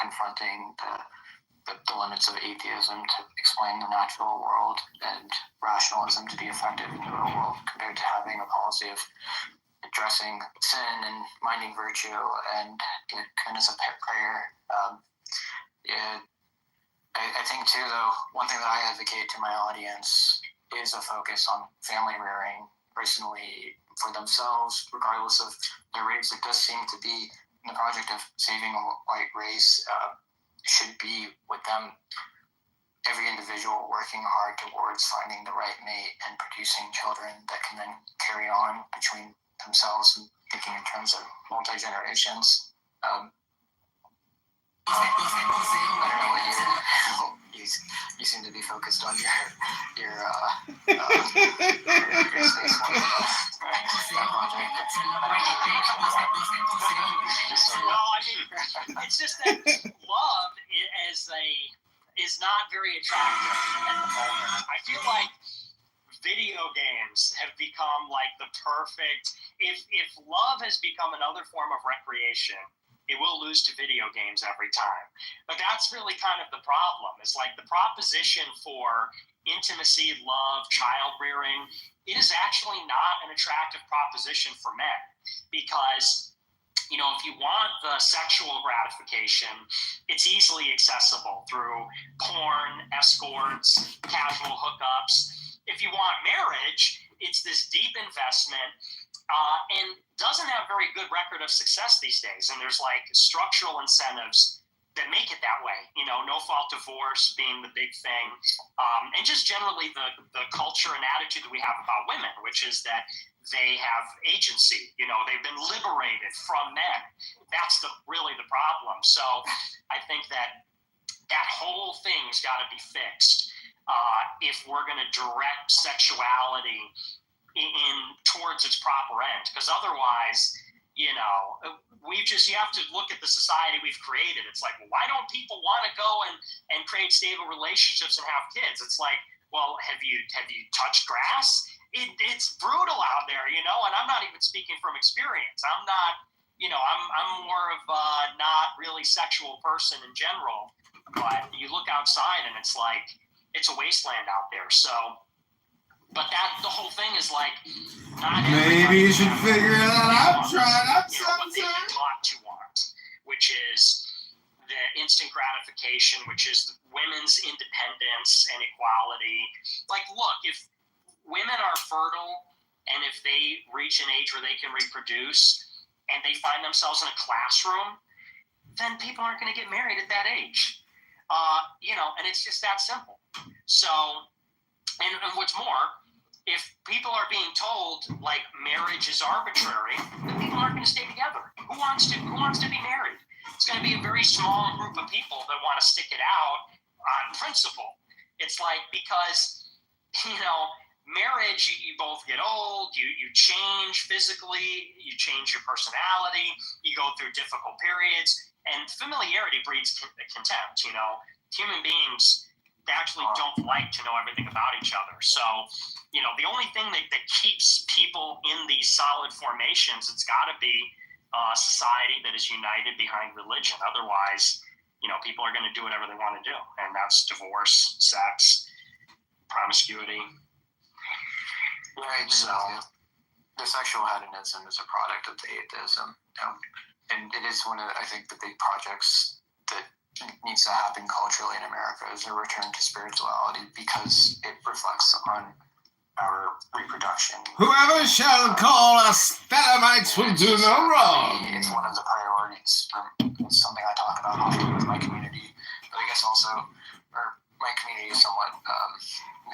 confronting the limits of atheism to explain the natural world and rationalism to be effective in the real world, compared to having a policy of addressing sin and minding virtue and goodness of prayer. I think too, though, one thing that I advocate to my audience is a focus on family rearing personally for themselves, regardless of their race. It does seem to be the project of saving a white race should be with them, every individual working hard towards finding the right mate and producing children that can then carry on between themselves and thinking in terms of multi-generations. I don't know what you seem to be focused on your space Well, I mean, it's just that love is not very attractive at the moment. I feel like video games have become like the perfect. If love has become another form of recreation, it will lose to video games every time. But that's really kind of the problem. It's like the proposition for intimacy, love, child rearing, it is actually not an attractive proposition for men. Because, you know, if you want the sexual gratification, it's easily accessible through porn, escorts, casual hookups. If you want marriage, it's this deep investment and doesn't have very good record of success these days. And there's like structural incentives that make it that way. You know, no-fault divorce being the big thing. And just generally the culture and attitude that we have about women, which is that they have agency. You know, they've been liberated from men. That's really the problem. So I think that whole thing's got to be fixed if we're going to direct sexuality in towards its proper end, because otherwise, you know, you have to look at the society we've created. It's like, well, why don't people want to go and create stable relationships and have kids? It's like, well, have you touched grass? It's brutal out there, you know, and I'm not even speaking from experience. I'm not, you know, I'm more of a not really sexual person in general, but you look outside and it's like, it's a wasteland out there. So, but the whole thing is like, not maybe you should figure that out. Try it out what they've been taught to want, which is the instant gratification, which is women's independence and equality. Like, look, if women are fertile and if they reach an age where they can reproduce and they find themselves in a classroom, then people aren't going to get married at that age. You know, and it's just that simple. So, and what's more, if people are being told like marriage is arbitrary, then people aren't going to stay together. Who wants to be married? It's going to be a very small group of people that want to stick it out on principle. It's like, because, you know, marriage, you both get old, you change physically, you change your personality, you go through difficult periods, and familiarity breeds contempt. You know, human beings actually don't like to know everything about each other. So, you know, the only thing that keeps people in these solid formations, it's got to be a society that is united behind religion. Otherwise, you know, people are going to do whatever they want to do. And that's divorce, sex, promiscuity. Right. So the sexual hedonism is a product of the atheism. And it is one of, I think, the big projects that needs to happen culturally in America is a return to spirituality, because it reflects on our reproduction. Whoever shall call us Thelemites will do no wrong. It's one of the priorities. It's something I talk about often with my community, but I guess also, my community is somewhat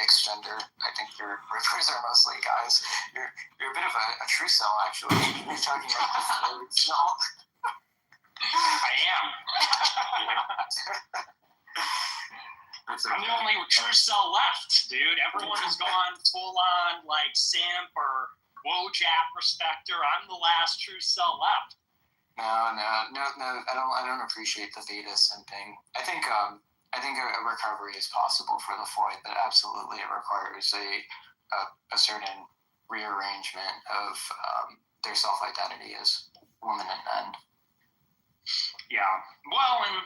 mixed gender. I think your rippers are mostly guys. You're a bit of a true cell, actually. You're talking about the cell. I am. I'm the only true cell left, dude. Everyone has gone full on like simp or Wojak respecter. I'm the last true cell left. No. I don't appreciate the theta simping. I think a recovery is possible for the Floyd, but absolutely it requires a certain rearrangement of their self-identity as women and men. Yeah. Well, and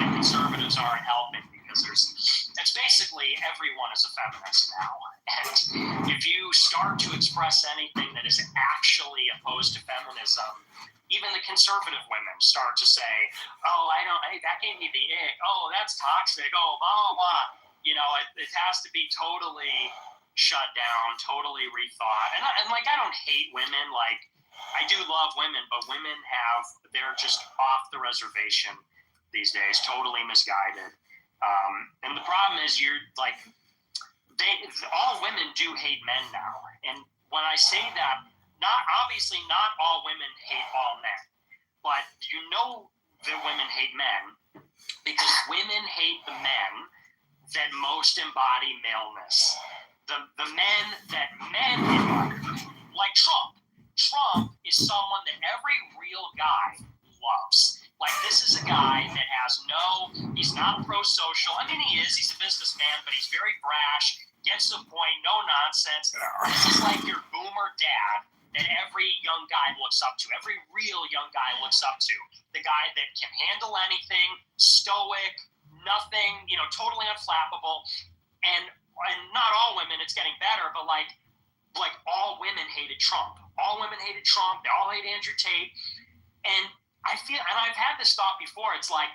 the conservatives aren't helping because it's basically everyone is a feminist now. And if you start to express anything that is actually opposed to feminism, even the conservative women start to say, oh, that gave me the ick. Oh, that's toxic. Oh, blah, blah, blah. You know, it has to be totally shut down, totally rethought. And I don't hate women. Like, I do love women, but women they're just off the reservation these days, totally misguided. And the problem is all women do hate men now. And when I say that, not all women hate all men, but you know that women hate men because women hate the men that most embody maleness. The men that men embody, like Trump. Trump is someone that every real guy loves. Like, this is a guy that he's not pro-social. I mean, he is. He's a businessman, but he's very brash, gets to the point, no nonsense. This is like your boomer dad that every young guy looks up to. Every real young guy looks up to. The guy that can handle anything, stoic, nothing, totally unflappable. And not all women, it's getting better, but like all women hated Trump. All women hated Trump. They all hate Andrew Tate. And I've had this thought before. It's like,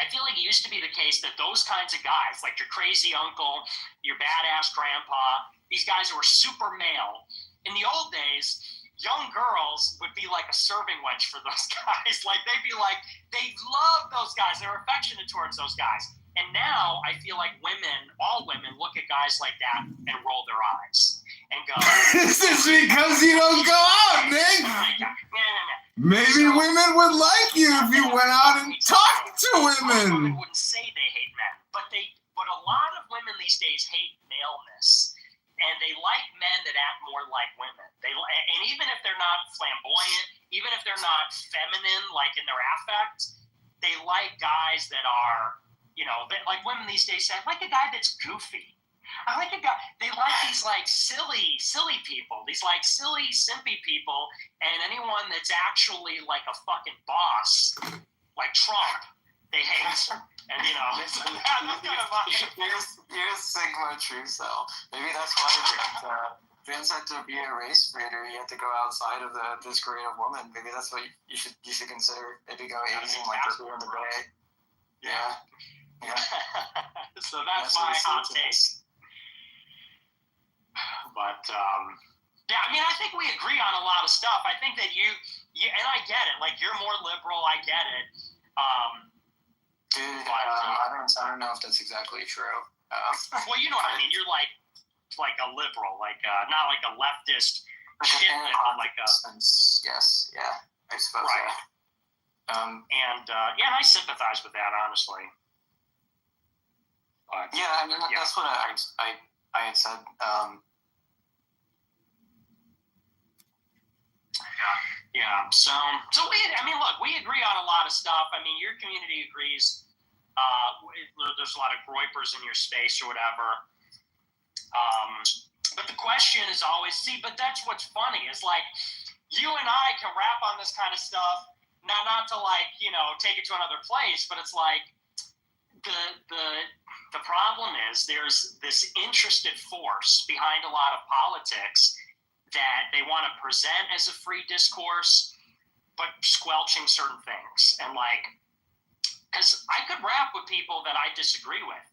I feel like it used to be the case that those kinds of guys, like your crazy uncle, your badass grandpa, these guys who were super male, in the old days, young girls would be like a serving wench for those guys. Like, they'd be like, they love those guys. They're affectionate towards those guys. And now I feel like all women look at guys like that and roll their eyes and go, This is because you don't go out, Nick. Maybe women would like you if you went out and talked to women. Women wouldn't say they hate men, but a lot of women these days hate maleness. And they like men that act more like women. And even if they're not flamboyant, even if they're not feminine, like in their affect, they like guys that are, like women these days say, I like a guy that's goofy. I like a guy. They like these like silly people, these like silly, simpy people, and anyone that's actually like a fucking boss, like Trump, they hate. And that's kind of here's Sigma true self. Maybe that's why Vince had to be a race reader. He had to go outside of this grade of woman. Maybe that's what you should consider. Maybe go Asian like this in the Bay. Yeah. So that's my hot take. But I think we agree on a lot of stuff. I think that you and I get it. Like, you're more liberal. I get it. Dude, I don't know if that's exactly true. Well, you know what I mean. You're like a liberal, like not like a leftist shit, but like a yes, yeah, I suppose. Right. So. And I sympathize with that, honestly. But, yeah, I mean that's what I had said. Yeah. So we agree on a lot of stuff. I mean, your community agrees. There's a lot of groypers in your space or whatever. But the question is always, but that's what's funny is like, you and I can rap on this kind of stuff, not to like, take it to another place, but it's like the problem is there's this interested force behind a lot of politics that they want to present as a free discourse, but squelching certain things. And like, because I could rap with people that I disagree with.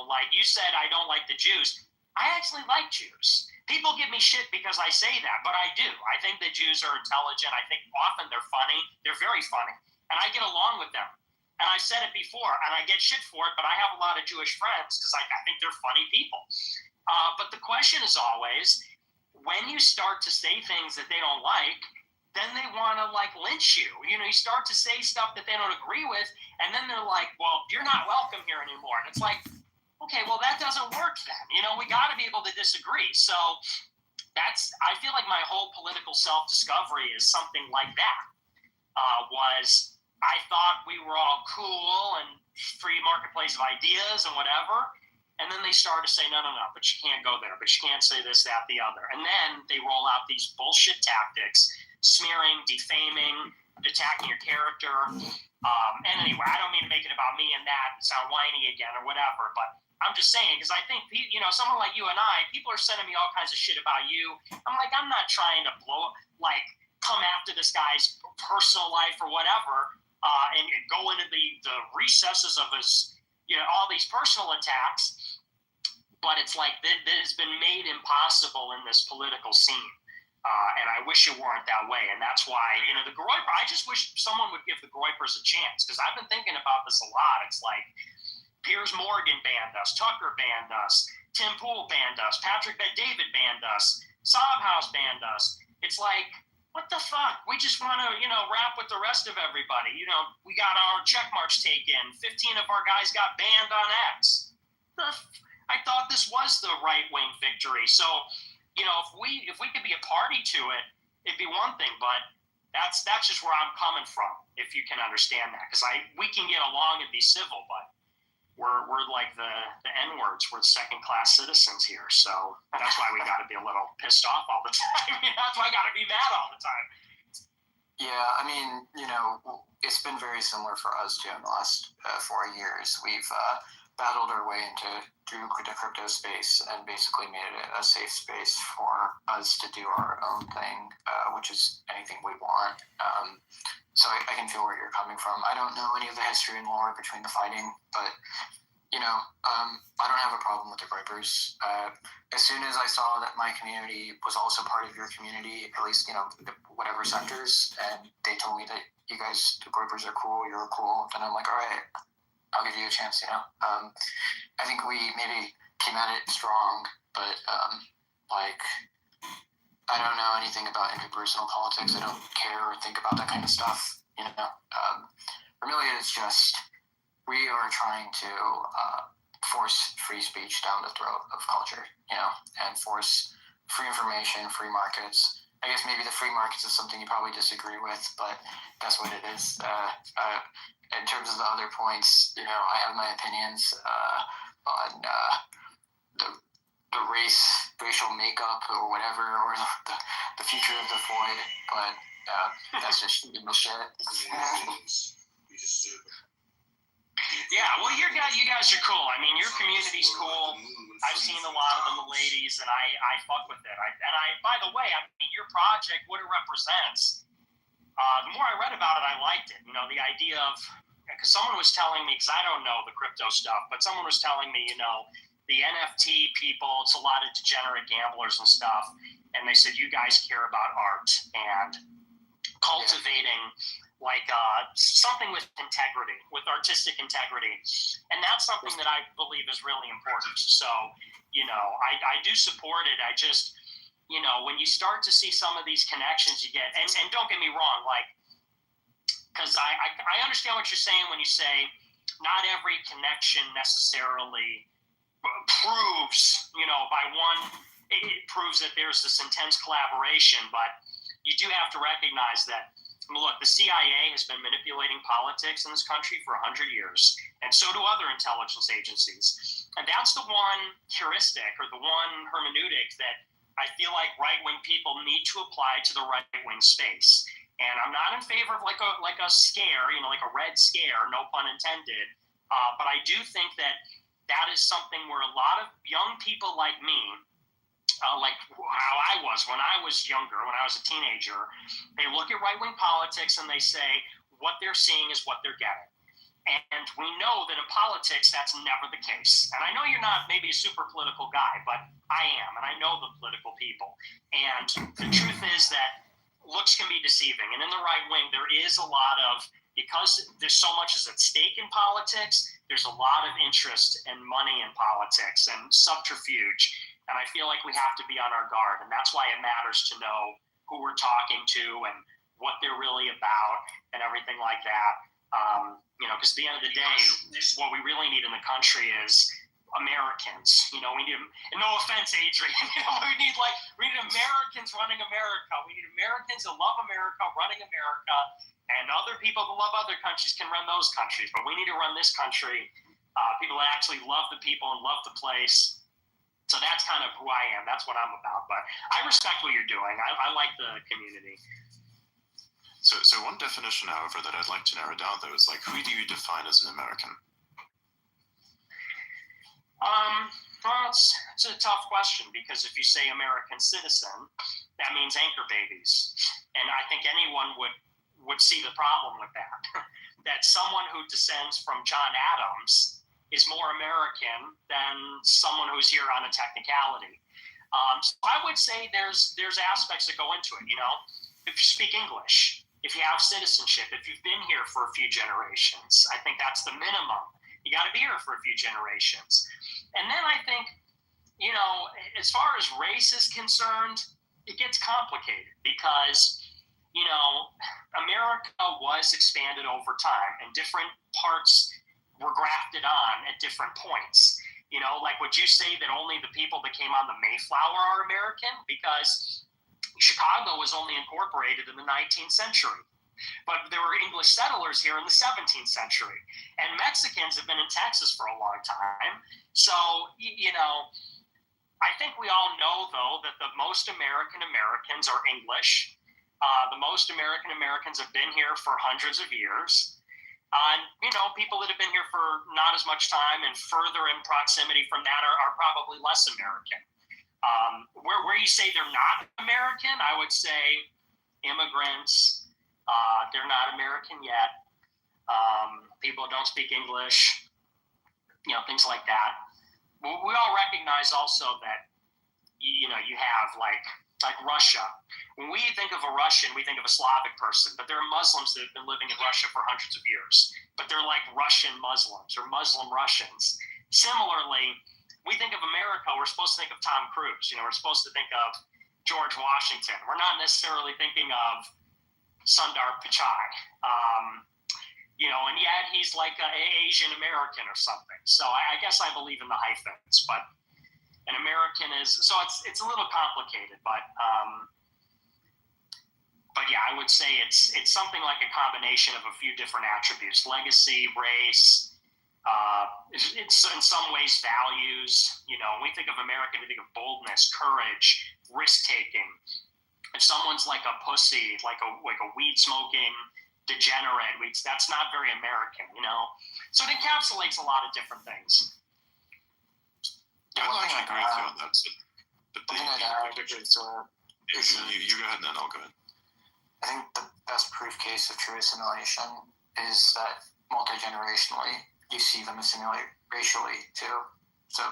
Like you said, I don't like the Jews. I actually like Jews. People give me shit because I say that, but I do. I think the Jews are intelligent. I think often they're funny. They're very funny. And I get along with them. And I've said it before, and I get shit for it, but I have a lot of Jewish friends because I think they're funny people. But the question is always, when you start to say things that they don't like, then they want to like lynch you. You start to say stuff that they don't agree with, and then they're like, well, you're not welcome here anymore. And it's like, okay, well, that doesn't work then. We got to be able to disagree. So I feel like my whole political self-discovery is something like that. I thought we were all cool and free marketplace of ideas and whatever. And then they started to say, no, but you can't go there. But you can't say this, that, the other. And then they roll out these bullshit tactics, smearing, defaming, attacking your character. And anyway, I don't mean to make it about me and that and sound whiny again or whatever, but I'm just saying, because I think, someone like you and I, people are sending me all kinds of shit about you. I'm like, I'm not trying to come after this guy's personal life or whatever, and go into the recesses of his, all these personal attacks. But it's like that has been made impossible in this political scene. And I wish it weren't that way. And that's why, the Groyper, I just wish someone would give the Groypers a chance, because I've been thinking about this a lot. It's like, Piers Morgan banned us, Tucker banned us, Tim Pool banned us, Patrick Bet-David banned us, Sobhouse banned us. It's like, what the fuck? We just want to, rap with the rest of everybody. We got our check marks taken. 15 of our guys got banned on X. I thought this was the right-wing victory. So, if we could be a party to it, it'd be one thing, but that's just where I'm coming from, if you can understand that. Because we can get along and be civil, but we're like the N-words. We're second-class citizens here, so that's why we got to be a little pissed off all the time. That's why I got to be mad all the time. Yeah, I mean, it's been very similar for us too in the last 4 years. We've battled our way into the crypto space and basically made it a safe space for us to do our own thing, which is anything we want. So I can feel where you're coming from. I don't know any of the history and lore between the fighting, but I don't have a problem with the Groypers. As soon as I saw that my community was also part of your community, at least whatever sectors, and they told me that you guys, the Groypers, are cool, you're cool, then I'm like, all right, I'll give you a chance. I think we maybe came at it strong, but I don't know anything about interpersonal politics. I don't care or think about that kind of stuff. For me, it's just we are trying to force free speech down the throat of culture, and force free information, free markets. I guess maybe the free markets is something you probably disagree with, but that's what it is. In terms of the other points, I have my opinions on the racial makeup or whatever, or the future of the void, but that's just shit. Yeah, well, you guys are cool. I mean, your community's cool. I've seen a lot of the ladies, and I fuck with it. By the way, I mean, your project, what it represents, the more I read about it, I liked it. The idea of, because someone was telling me, because I don't know the crypto stuff, but someone was telling me, the NFT people, it's a lot of degenerate gamblers and stuff, and they said, you guys care about art and cultivating something with integrity, with artistic integrity. And that's something that I believe is really important. So, I do support it. I just, when you start to see some of these connections you get, and don't get me wrong, because I understand what you're saying when you say not every connection necessarily proves, it proves that there's this intense collaboration, but you do have to recognize that, look, the CIA has been manipulating politics in this country for 100 years, and so do other intelligence agencies. And that's the one heuristic or the one hermeneutic that I feel like right-wing people need to apply to the right-wing space. And I'm not in favor of like a scare, like a red scare, no pun intended. But I do think that is something where a lot of young people like me, like how I was when I was younger, when I was a teenager, they look at right-wing politics and they say what they're seeing is what they're getting. And we know that in politics, that's never the case. And I know you're not maybe a super political guy, but I am, and I know the political people. And the truth is that looks can be deceiving. And in the right wing, there is a lot of, because there's so much is at stake in politics, there's a lot of interest and money in politics and subterfuge. And I feel like we have to be on our guard. And that's why it matters to know who we're talking to and what they're really about and everything like that. Because at the end of the day, what we really need in the country is Americans. We need, and no offense, Adrian, we need Americans running America. We need Americans that love America running America, and other people that love other countries can run those countries. But we need to run this country. People that actually love the people and love the place. So that's kind of who I am. That's what I'm about. But I respect what you're doing. I like the community. So one definition, however, that I'd like to narrow down, though, is like, who do you define as an American? Well, it's a tough question, because if you say American citizen, that means anchor babies, and I think anyone would see the problem with that. That someone who descends from John Adams is more American than someone who's here on a technicality. So I would say there's aspects that go into it. You know, if you speak English, if you have citizenship, if you've been here for a few generations, I think that's the minimum. You got to be here for a few generations. And then I think, you know, as far as race is concerned, it gets complicated because, you know, America was expanded over time and different parts were grafted on at different points. You know, like, would you say that only the people that came on the Mayflower are American? Because Chicago was only incorporated in the 19th century. But there were English settlers here in the 17th century. And Mexicans have been in Texas for a long time. So, you know, I think we all know, though, that the most American Americans are English. The most American Americans have been here for hundreds of years. And, you know, people that have been here for not as much time and further in proximity from that are probably less American. Where you say they're not American, I would say immigrants. They're not American yet. People don't speak English, you know, things like that. We all recognize also that, you know, you have like Russia. When we think of a Russian, we think of a Slavic person, but there are Muslims that have been living in Russia for hundreds of years, but they're like Russian Muslims or Muslim Russians. Similarly, we think of America, we're supposed to think of Tom Cruise. You know, we're supposed to think of George Washington. We're not necessarily thinking of Sundar Pichai, you know, and yet he's like an Asian American or something. So I guess I believe in the hyphens, but an American is, so it's a little complicated, but yeah, I would say it's something like a combination of a few different attributes: legacy, race, it's in some ways values. You know, when we think of American, we think of boldness, courage, risk taking. If someone's like a pussy, like a weed smoking degenerate, that's not very American, you know. So it encapsulates a lot of different things. Yeah, I'll actually agree with you on that. But you go ahead and then I'll go ahead. I think the best proof case of true assimilation is that multi-generationally you see them assimilate racially too. So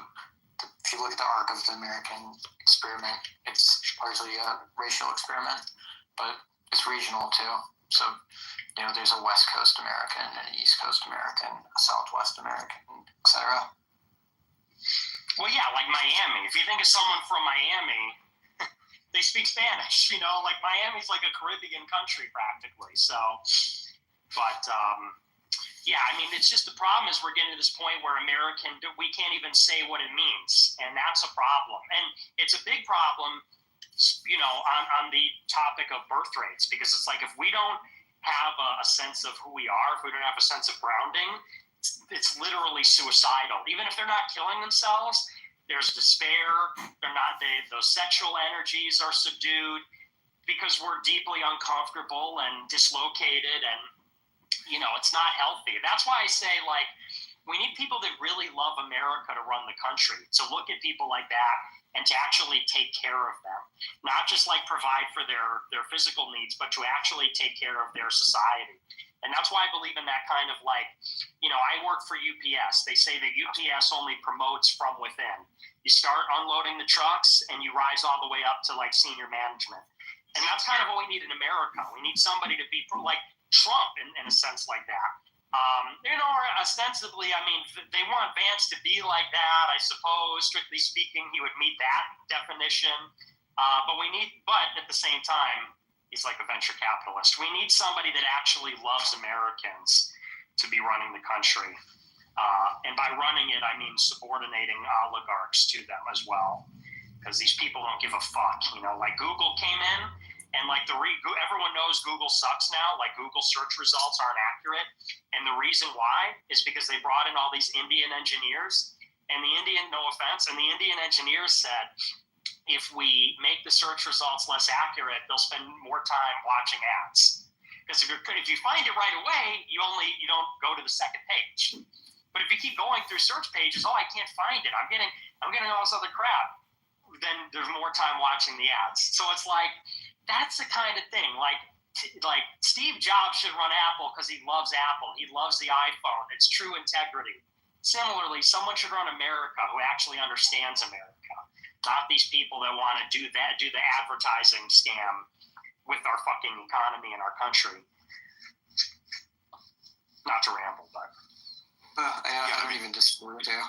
if you look at the arc of the American experiment, it's largely a racial experiment, but it's regional too. So, you know, there's a West Coast American, an East Coast American, a Southwest American, etc. Well, yeah, like Miami. If you think of someone from Miami, they speak Spanish. You know, like Miami's like a Caribbean country practically. So, but yeah, I mean, it's just the problem is we're getting to this point where American, we can't even say what it means, and that's a problem. And it's a big problem, you know, on the topic of birth rates, because it's like if we don't have a sense of who we are, if we don't have a sense of grounding, it's literally suicidal. Even if they're not killing themselves, there's despair. They're not. Those sexual energies are subdued because we're deeply uncomfortable and dislocated, and you know, it's not healthy. That's why I say, like, we need people that really love America to run the country, to look at people like that and to actually take care of them. Not just like provide for their physical needs, but to actually take care of their society. And that's why I believe in that kind of like, you know, I work for UPS. They say that UPS only promotes from within. You start unloading the trucks and you rise all the way up to like senior management. And that's kind of what we need in America. We need somebody to be like Trump in a sense like that. You know, ostensibly, I mean, they want Vance to be like that. I suppose, strictly speaking, he would meet that definition. But at the same time, he's like a venture capitalist. We need somebody that actually loves Americans to be running the country. And by running it, I mean subordinating oligarchs to them as well. Because these people don't give a fuck. You know, like Google came in, and like everyone knows Google sucks now. Like Google search results aren't accurate. And the reason why is because they brought in all these Indian engineers. And the Indian, no offense, and the Indian engineers said, if we make the search results less accurate, they'll spend more time watching ads. Because if you find it right away, you don't go to the second page. But if you keep going through search pages, I can't find it. I'm getting all this other crap. Then there's more time watching the ads. So it's like, that's the kind of thing. Like Steve Jobs should run Apple because he loves Apple. He loves the iPhone. It's true integrity. Similarly, someone should run America who actually understands America, not these people that want to do the advertising scam with our fucking economy and our country. Not to ramble, but I don't even disagree with you.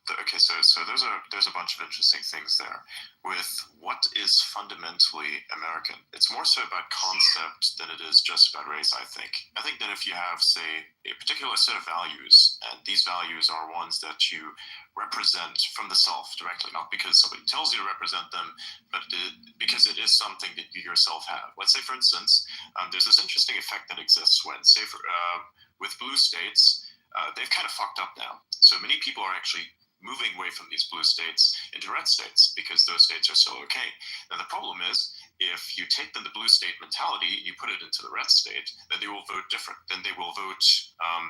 Okay, so there's a bunch of interesting things there with what is fundamentally American. It's more so about concept than it is just about race, I think. I think that if you have, say, a particular set of values, and these values are ones that you represent from the self directly, not because somebody tells you to represent them, but because it is something that you yourself have. Let's say, for instance, there's this interesting effect that exists when, say, with blue states, they've kind of fucked up now. So many people are actually moving away from these blue states into red states because those states are still okay. Now, the problem is, if you take them the blue state mentality and you put it into the red state, then they will vote different. Then they will vote,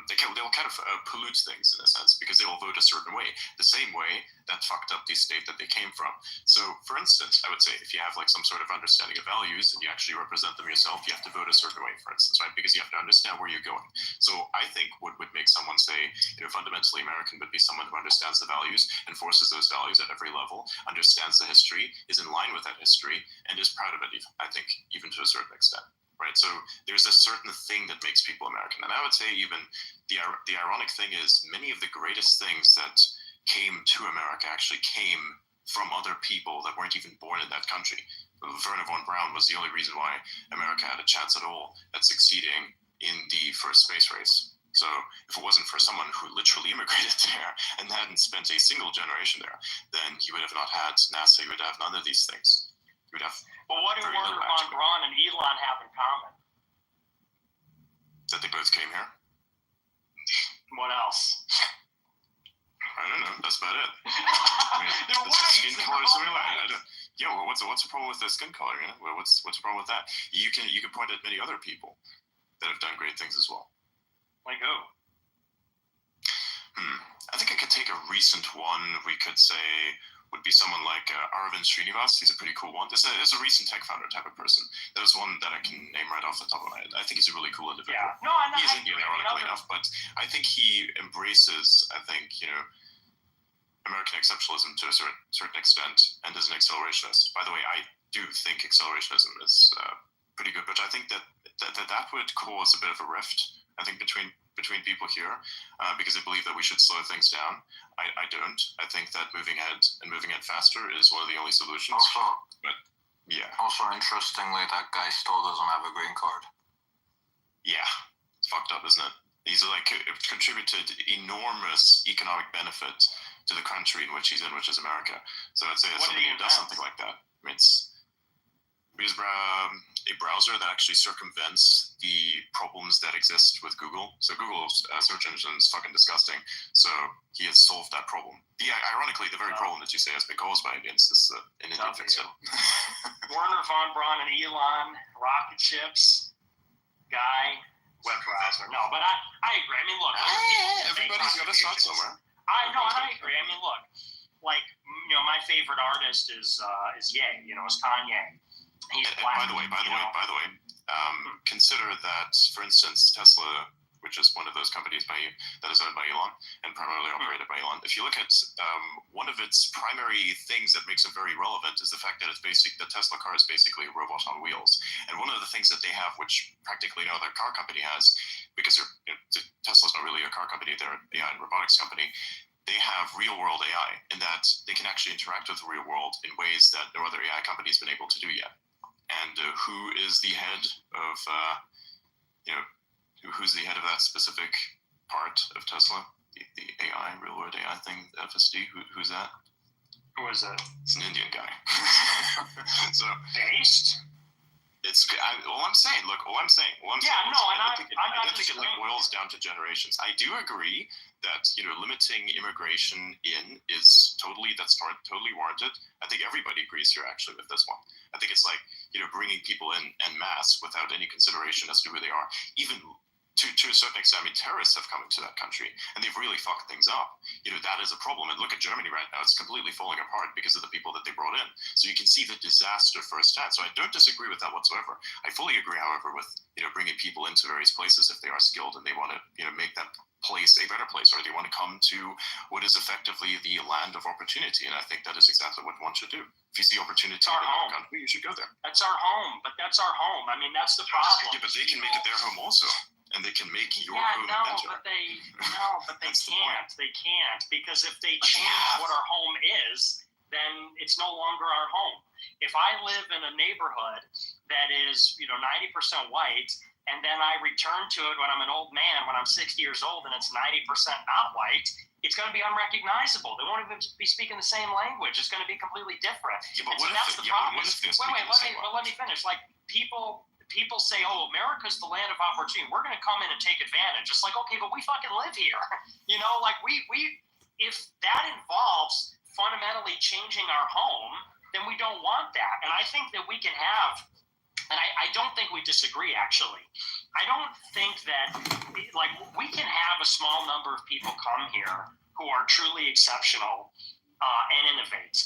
they will kind of pollute things in a sense because they will vote a certain way, the same way that fucked up the state that they came from. So, for instance, I would say if you have like some sort of understanding of values and you actually represent them yourself, you have to vote a certain way, for instance, right? Because you have to understand where you're going. So I think what would make someone say, fundamentally American would be someone who understands the values, enforces those values at every level, understands the history, is in line with that history, and is proud of it, I think, even to a certain extent. Right, so there's a certain thing that makes people American, and I would say even the ironic thing is many of the greatest things that came to America actually came from other people that weren't even born in that country. Werner von Braun was the only reason why America had a chance at all at succeeding in the first space race. So if it wasn't for someone who literally immigrated there and hadn't spent a single generation there, then you would have not had NASA, you would have none of these things. You would have. Well, what do Werner von Braun and Elon have in common? That they both came here. What else? I don't know. That's about it. They're white. Skin color is similar. Yeah. Well, what's the problem with the skin color? You know, what's the problem with that? You can point at many other people that have done great things as well. Like who? I think I could take a recent one. We could say would be someone like Arvind Srinivas. He's a pretty cool one. There's a recent tech founder type of person. There's one that I can name right off the top of my head. I think he's a really cool individual. Yeah. No, he's Indian, ironically enough, but I think he embraces, American exceptionalism to a certain extent and is an accelerationist. By the way, I do think accelerationism is pretty good, but I think that would cause a bit of a rift, I think, between people here, because they believe that we should slow things down. I don't. I think that moving ahead faster is one of the only solutions. Also, interestingly, that guy still doesn't have a green card. Yeah, it's fucked up, isn't it? He's contributed enormous economic benefit to the country in which he's in, which is America. So I'd say if somebody who does something like that, I mean, it's a browser that actually circumvents the problems that exist with Google. So Google's search engine is fucking disgusting. So he has solved that problem. Ironically, the very problem that you say has been caused by Indians is an Indian fix it. Werner von Braun and Elon, rocket ships, guy, web browser. No, but I agree. I mean, look. Everybody's got to start somewhere. I agree. I mean, look, like, my favorite artist is Ye, is Kanye. He's By the way, consider that, for instance, Tesla, which is one of those companies that is owned by Elon and primarily operated by Elon. If you look at one of its primary things that makes it very relevant is the fact that the Tesla car is basically a robot on wheels. And one of the things that they have, which practically no other car company has, because Tesla's not really a car company, they're an AI and robotics company. They have real-world AI in that they can actually interact with the real world in ways that no other AI company has been able to do yet. And who is the head of, who's the head of that specific part of Tesla? The AI, real-world AI thing, FSD, who's that? Who is it? It's an Indian guy. So based? All I'm saying. I don't think it boils down to generations. I do agree that limiting immigration is totally warranted. I think everybody agrees here actually with this one. I think it's like bringing people in en masse without any consideration as to who they are. Even to a certain extent, I mean, terrorists have come into that country and they've really fucked things up. That is a problem. And look at Germany right now; it's completely falling apart because of the people that they brought in. So you can see the disaster firsthand. So I don't disagree with that whatsoever. I fully agree, however, with bringing people into various places if they are skilled and they want to make that place a better place, or they want to come to what is effectively the land of opportunity. And I think that is exactly what one should do. If you see opportunity in another country, you should go there. That's our home, but that's our home. I mean, that's the problem. Yeah, but they can make it their home also. And they can make your home better. But they can't. They can't, because if they change what our home is, then it's no longer our home. If I live in a neighborhood that is 90% white, and then I return to it when I'm an old man, when I'm 60 years old, and it's 90% not white, it's going to be unrecognizable. They won't even be speaking the same language. It's going to be completely different. Yeah, but that's the problem. Let me finish. Like people say, oh, America's the land of opportunity. We're going to come in and take advantage. It's like, okay, but we fucking live here. If that involves fundamentally changing our home, then we don't want that. And I think that we can have, and I don't think we disagree, actually. I don't think that, we can have a small number of people come here who are truly exceptional and innovate.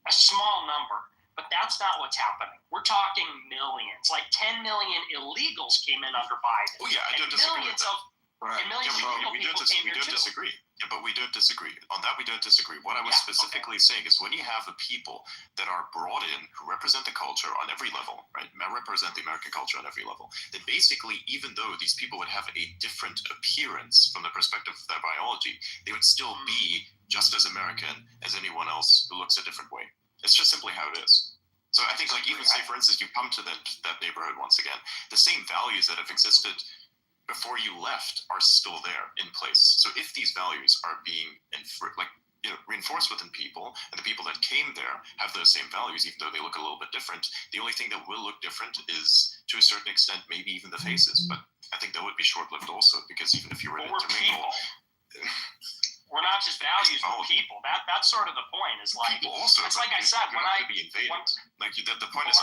A small number. But that's not what's happening. We're talking millions. Like 10 million illegals came in under Biden. Oh yeah, I don't disagree with that. And millions of people came here too. Disagree. Yeah, but we don't disagree. On that, we don't disagree. What I was specifically saying is when you have a people that are brought in who represent the culture on every level, right? Represent the American culture on every level, then basically, even though these people would have a different appearance from the perspective of their biology, they would still be just as American as anyone else who looks a different way. It's just simply how it is. So I think, even say, for instance, you come to that neighborhood once again, the same values that have existed before you left are still there in place. So if these values are being reinforced within people, and the people that came there have those same values, even though they look a little bit different, the only thing that will look different is, to a certain extent, maybe even the faces. But I think that would be short-lived also, because even if you were to intermingle... We're not just values, we're people. That's sort of the point. Is like people also. It's like I said, when I be invaded. The point is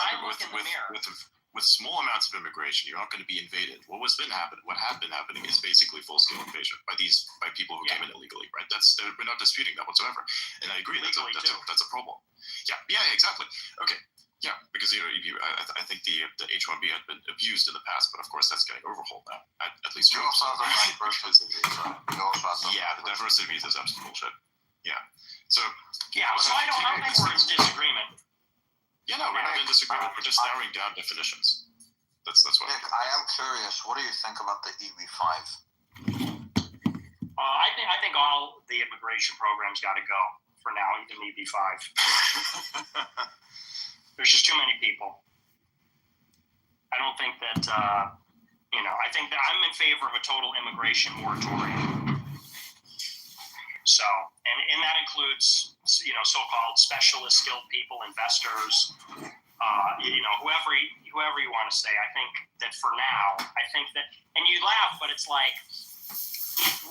with small amounts of immigration, you're not going to be invaded. What had been happening is basically full-scale invasion by people who came in illegally, right? We're not disputing that whatsoever, and I agree that's a problem. Yeah, exactly. Okay. Yeah, because I think the H-1B had been abused in the past, but of course that's getting overhauled now. At least you also have the diversity visa. The diversity visa is absolute bullshit. Yeah. So I don't think we're in disagreement. Yeah, no, we're not in disagreement. We're just narrowing down definitions. That's what. Nick, I am curious. What do you think about the EB-5? I think all the immigration programs got to go for now, even EB-5. There's just too many people. I don't think that, I think that I'm in favor of a total immigration moratorium. So, and that includes, so-called specialist skilled people, investors, whoever you want to say. I think that for now, and you laugh, but it's like,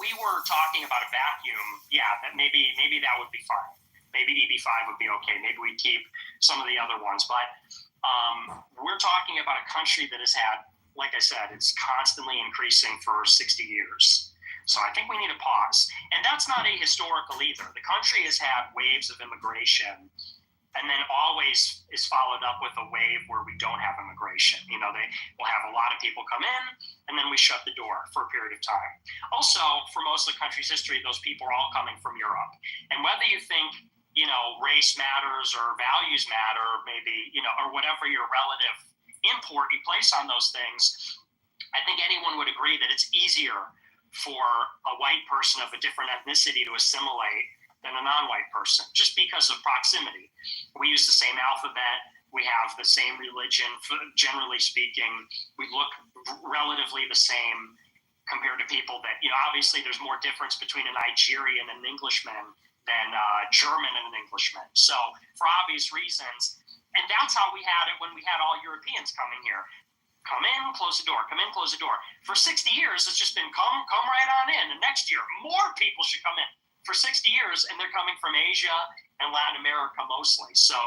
we were talking about a vacuum. Yeah, that maybe that would be fine. Maybe EB-5 would be okay. Maybe we'd keep some of the other ones. But we're talking about a country that has had, like I said, it's constantly increasing for 60 years. So I think we need a pause. And that's not ahistorical either. The country has had waves of immigration, and then always is followed up with a wave where we don't have immigration. They will have a lot of people come in, and then we shut the door for a period of time. Also, for most of the country's history, those people are all coming from Europe. And whether you think race matters or values matter, maybe, or whatever your relative import you place on those things, I think anyone would agree that it's easier for a white person of a different ethnicity to assimilate than a non-white person, just because of proximity. We use the same alphabet. We have the same religion, generally speaking. We look relatively the same compared to people that, obviously there's more difference between a Nigerian and an Englishman than German and an Englishman. So for obvious reasons, And that's how we had it when we had all Europeans coming here. Come in, close the door. Come in, close the door. For 60 years, it's just been come right on in. And next year, more people should come in. For 60 years, and they're coming from Asia and Latin America mostly. So,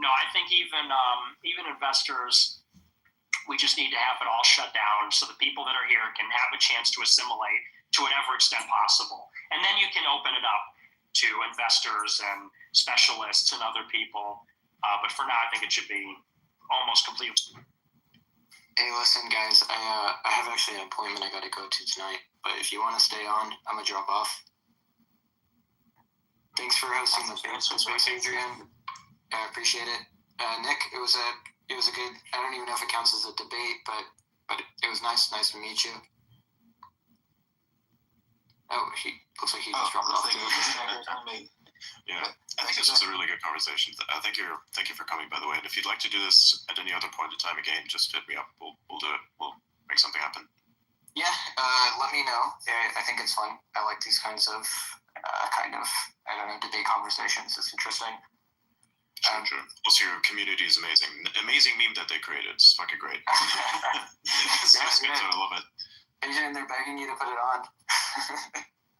no, I think even investors, we just need to have it all shut down so the people that are here can have a chance to assimilate to whatever extent possible. And then you can open it up to investors and specialists and other people. But for now, I think it should be almost complete. Hey, listen, guys, I have actually an appointment I got to go to tonight, but if you want to stay on, I'm going to drop off. Thanks for hosting the space, Adrian. I appreciate it. Nick, it was a good, I don't even know if it counts as a debate, but it was nice to meet you. Oh, he looks like he just dropped off too. Yeah, I think this was a really good conversation. Thank you for coming, by the way. And if you'd like to do this at any other point in time again, just hit me up. We'll do it. We'll make something happen. Yeah, let me know. I think it's fun. I like these kinds of I don't know, debate conversations. It's interesting. Sure. Also, your community is amazing. Amazing meme that they created. It's fucking great. It's good, so I love it. Adrian, they're begging you to put it on.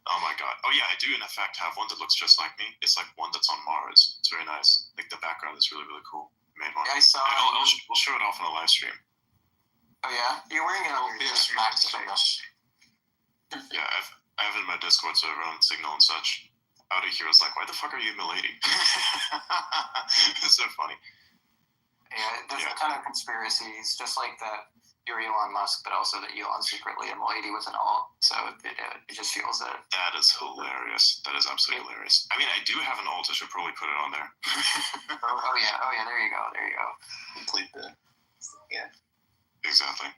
Oh my god. Oh yeah, I do in fact have one that looks just like me. It's like one that's on Mars. It's very nice. Like the background is really, really cool. Made one. Yeah, I saw we'll show it off on a live stream. Oh yeah? You're wearing it on your Maximus. Yeah, I have it in my Discord server on Signal and such. Out of here, it's like, why the fuck are you milady? It's so funny. Yeah, there's a ton of conspiracies, just like that you're Elon Musk, but also that Elon's secretly a milady with an alt. So it just feels that. That is hilarious. That is absolutely hilarious. I mean, I do have an alt. I should probably put it on there. Oh yeah. There you go. Complete the. Yeah. Exactly.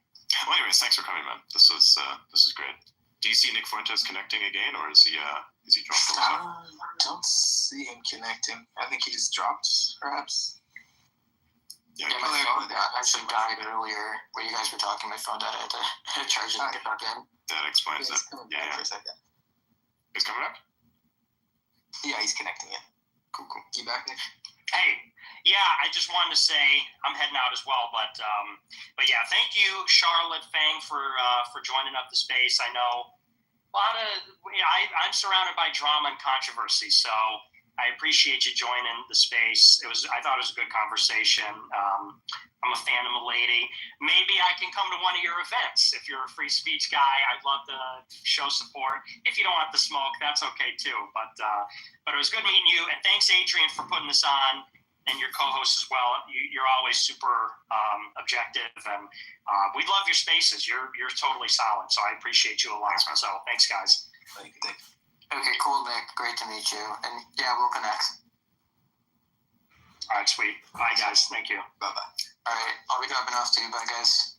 Well, anyways, thanks for coming, man. This is great. Do you see Nick Fuentes connecting again, or is he dropped? I don't see him connecting. I think he's dropped, perhaps. Yeah, my phone actually died earlier when you guys were talking. My phone died. I had to charge it and get back in. That explains it. Yeah. For a second. He's coming back? Yeah, he's connecting in. Cool. You back, Nick? Hey, yeah, I just wanted to say I'm heading out as well, but yeah, thank you, Charlotte Fang, for joining up the space. I know I'm surrounded by drama and controversy, so I appreciate you joining the space. I thought it was a good conversation. I'm a fan of Milady. Maybe I can come to one of your events. If you're a free speech guy, I'd love to show support. If you don't want the smoke, that's okay too. But it was good meeting you. And thanks, Adrian, for putting this on, and your co-host as well. You're always super objective, and we love your spaces. You're totally solid. So I appreciate you a lot. So thanks, guys. Thank you. Okay, cool, Nick. Great to meet you. And yeah, we'll connect. All right, sweet. Bye, guys. Thank you. Bye-bye. All right, I'll be dropping off too. Bye, guys.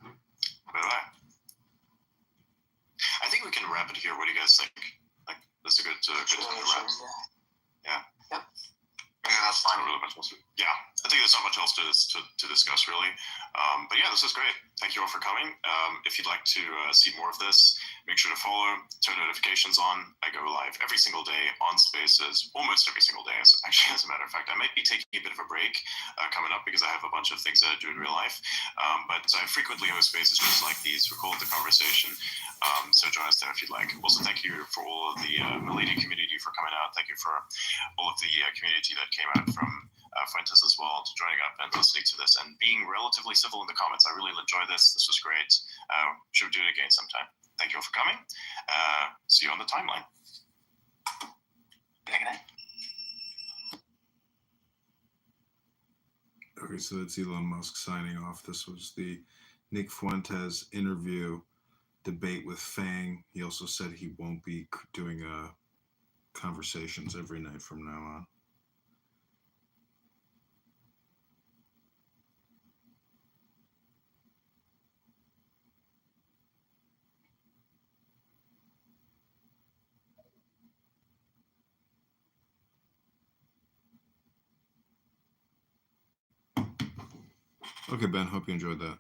Bye-bye. I think we can wrap it here. What do you guys think? Like, that's a good time to wrap. Yeah. Yep. Yeah, that's fine. Yeah, I think there's not much else to discuss, really. But yeah, this is great. Thank you all for coming. If you'd like to see more of this, make sure to follow, turn notifications on. I go live every single day on Spaces, almost every single day. Actually, as a matter of fact, I might be taking a bit of a break coming up because I have a bunch of things that I do in real life. But I frequently host Spaces just like these, record the conversation. So join us there if you'd like. Also, thank you for all of the Milady community for coming out. Thank you for all of the community that came out from Fuentes as well, to joining up and listening to this and being relatively civil in the comments. I really enjoyed this. This was great. Should do it again sometime. Thank you all for coming. See you on the timeline. Good night. Okay, so that's Elon Musk signing off. This was the Nick Fuentes interview debate with Fang. He also said he won't be doing conversations every night from now on. Okay, Ben, hope you enjoyed that.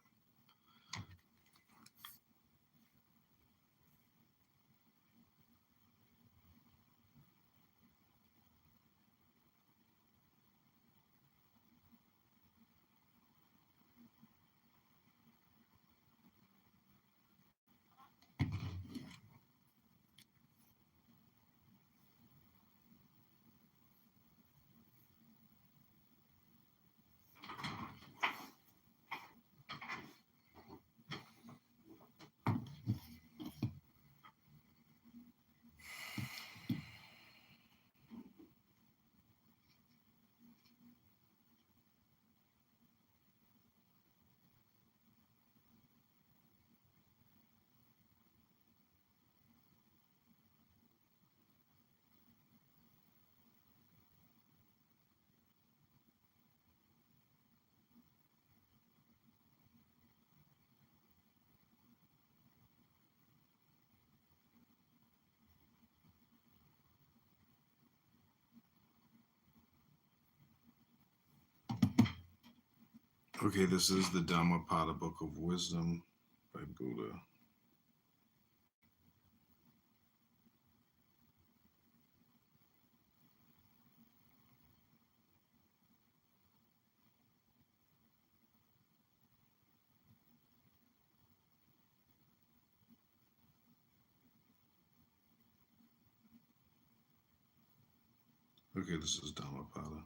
Okay, this is the Dhammapada Book of Wisdom by Buddha. Okay, this is Dhammapada.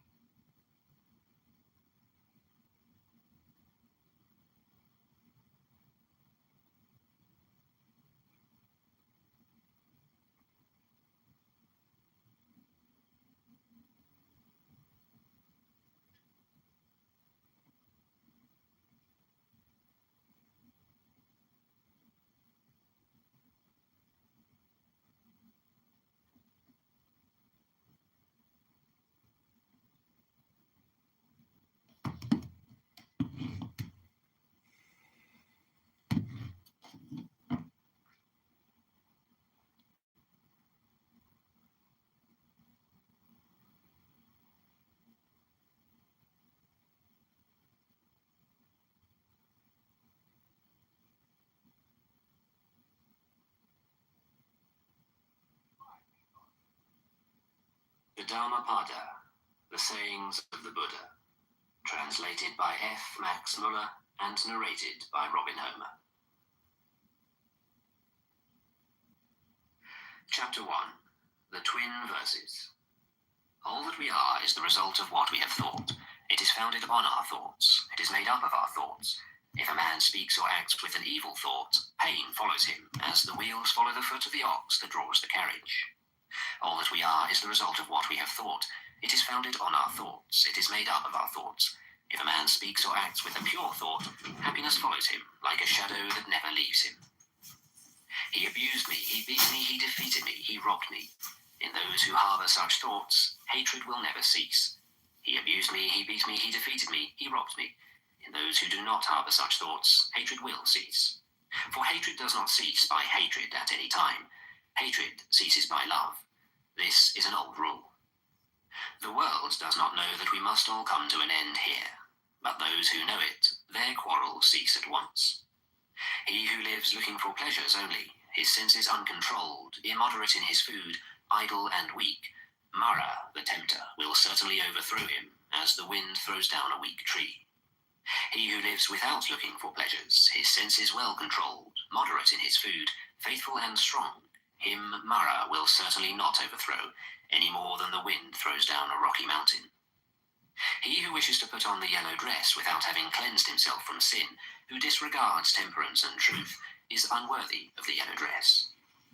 The Dhammapada, The Sayings of the Buddha, translated by F. Max Muller and narrated by Robin Homer. Chapter 1. The Twin Verses. All that we are is the result of what we have thought. It is founded upon our thoughts. It is made up of our thoughts. If a man speaks or acts with an evil thought, pain follows him, as the wheels follow the foot of the ox that draws the carriage. All that we are is the result of what we have thought. It is founded on our thoughts. It is made up of our thoughts. If a man speaks or acts with a pure thought, happiness follows him, like a shadow that never leaves him. He abused me, he beat me, he defeated me, he robbed me. In those who harbour such thoughts, hatred will never cease. He abused me, he beat me, he defeated me, he robbed me. In those who do not harbour such thoughts, hatred will cease. For hatred does not cease by hatred at any time. Hatred ceases by love. This is an old rule. The world does not know that we must all come to an end here, but those who know it, their quarrel cease at once. He who lives looking for pleasures only, his senses uncontrolled, immoderate in his food, idle and weak, Mara, the tempter, will certainly overthrow him, as the wind throws down a weak tree. He who lives without looking for pleasures, his senses well controlled, moderate in his food, faithful and strong, him Mara will certainly not overthrow, any more than the wind throws down a rocky mountain. He who wishes to put on the yellow dress without having cleansed himself from sin, who disregards temperance and truth, is unworthy of the yellow dress.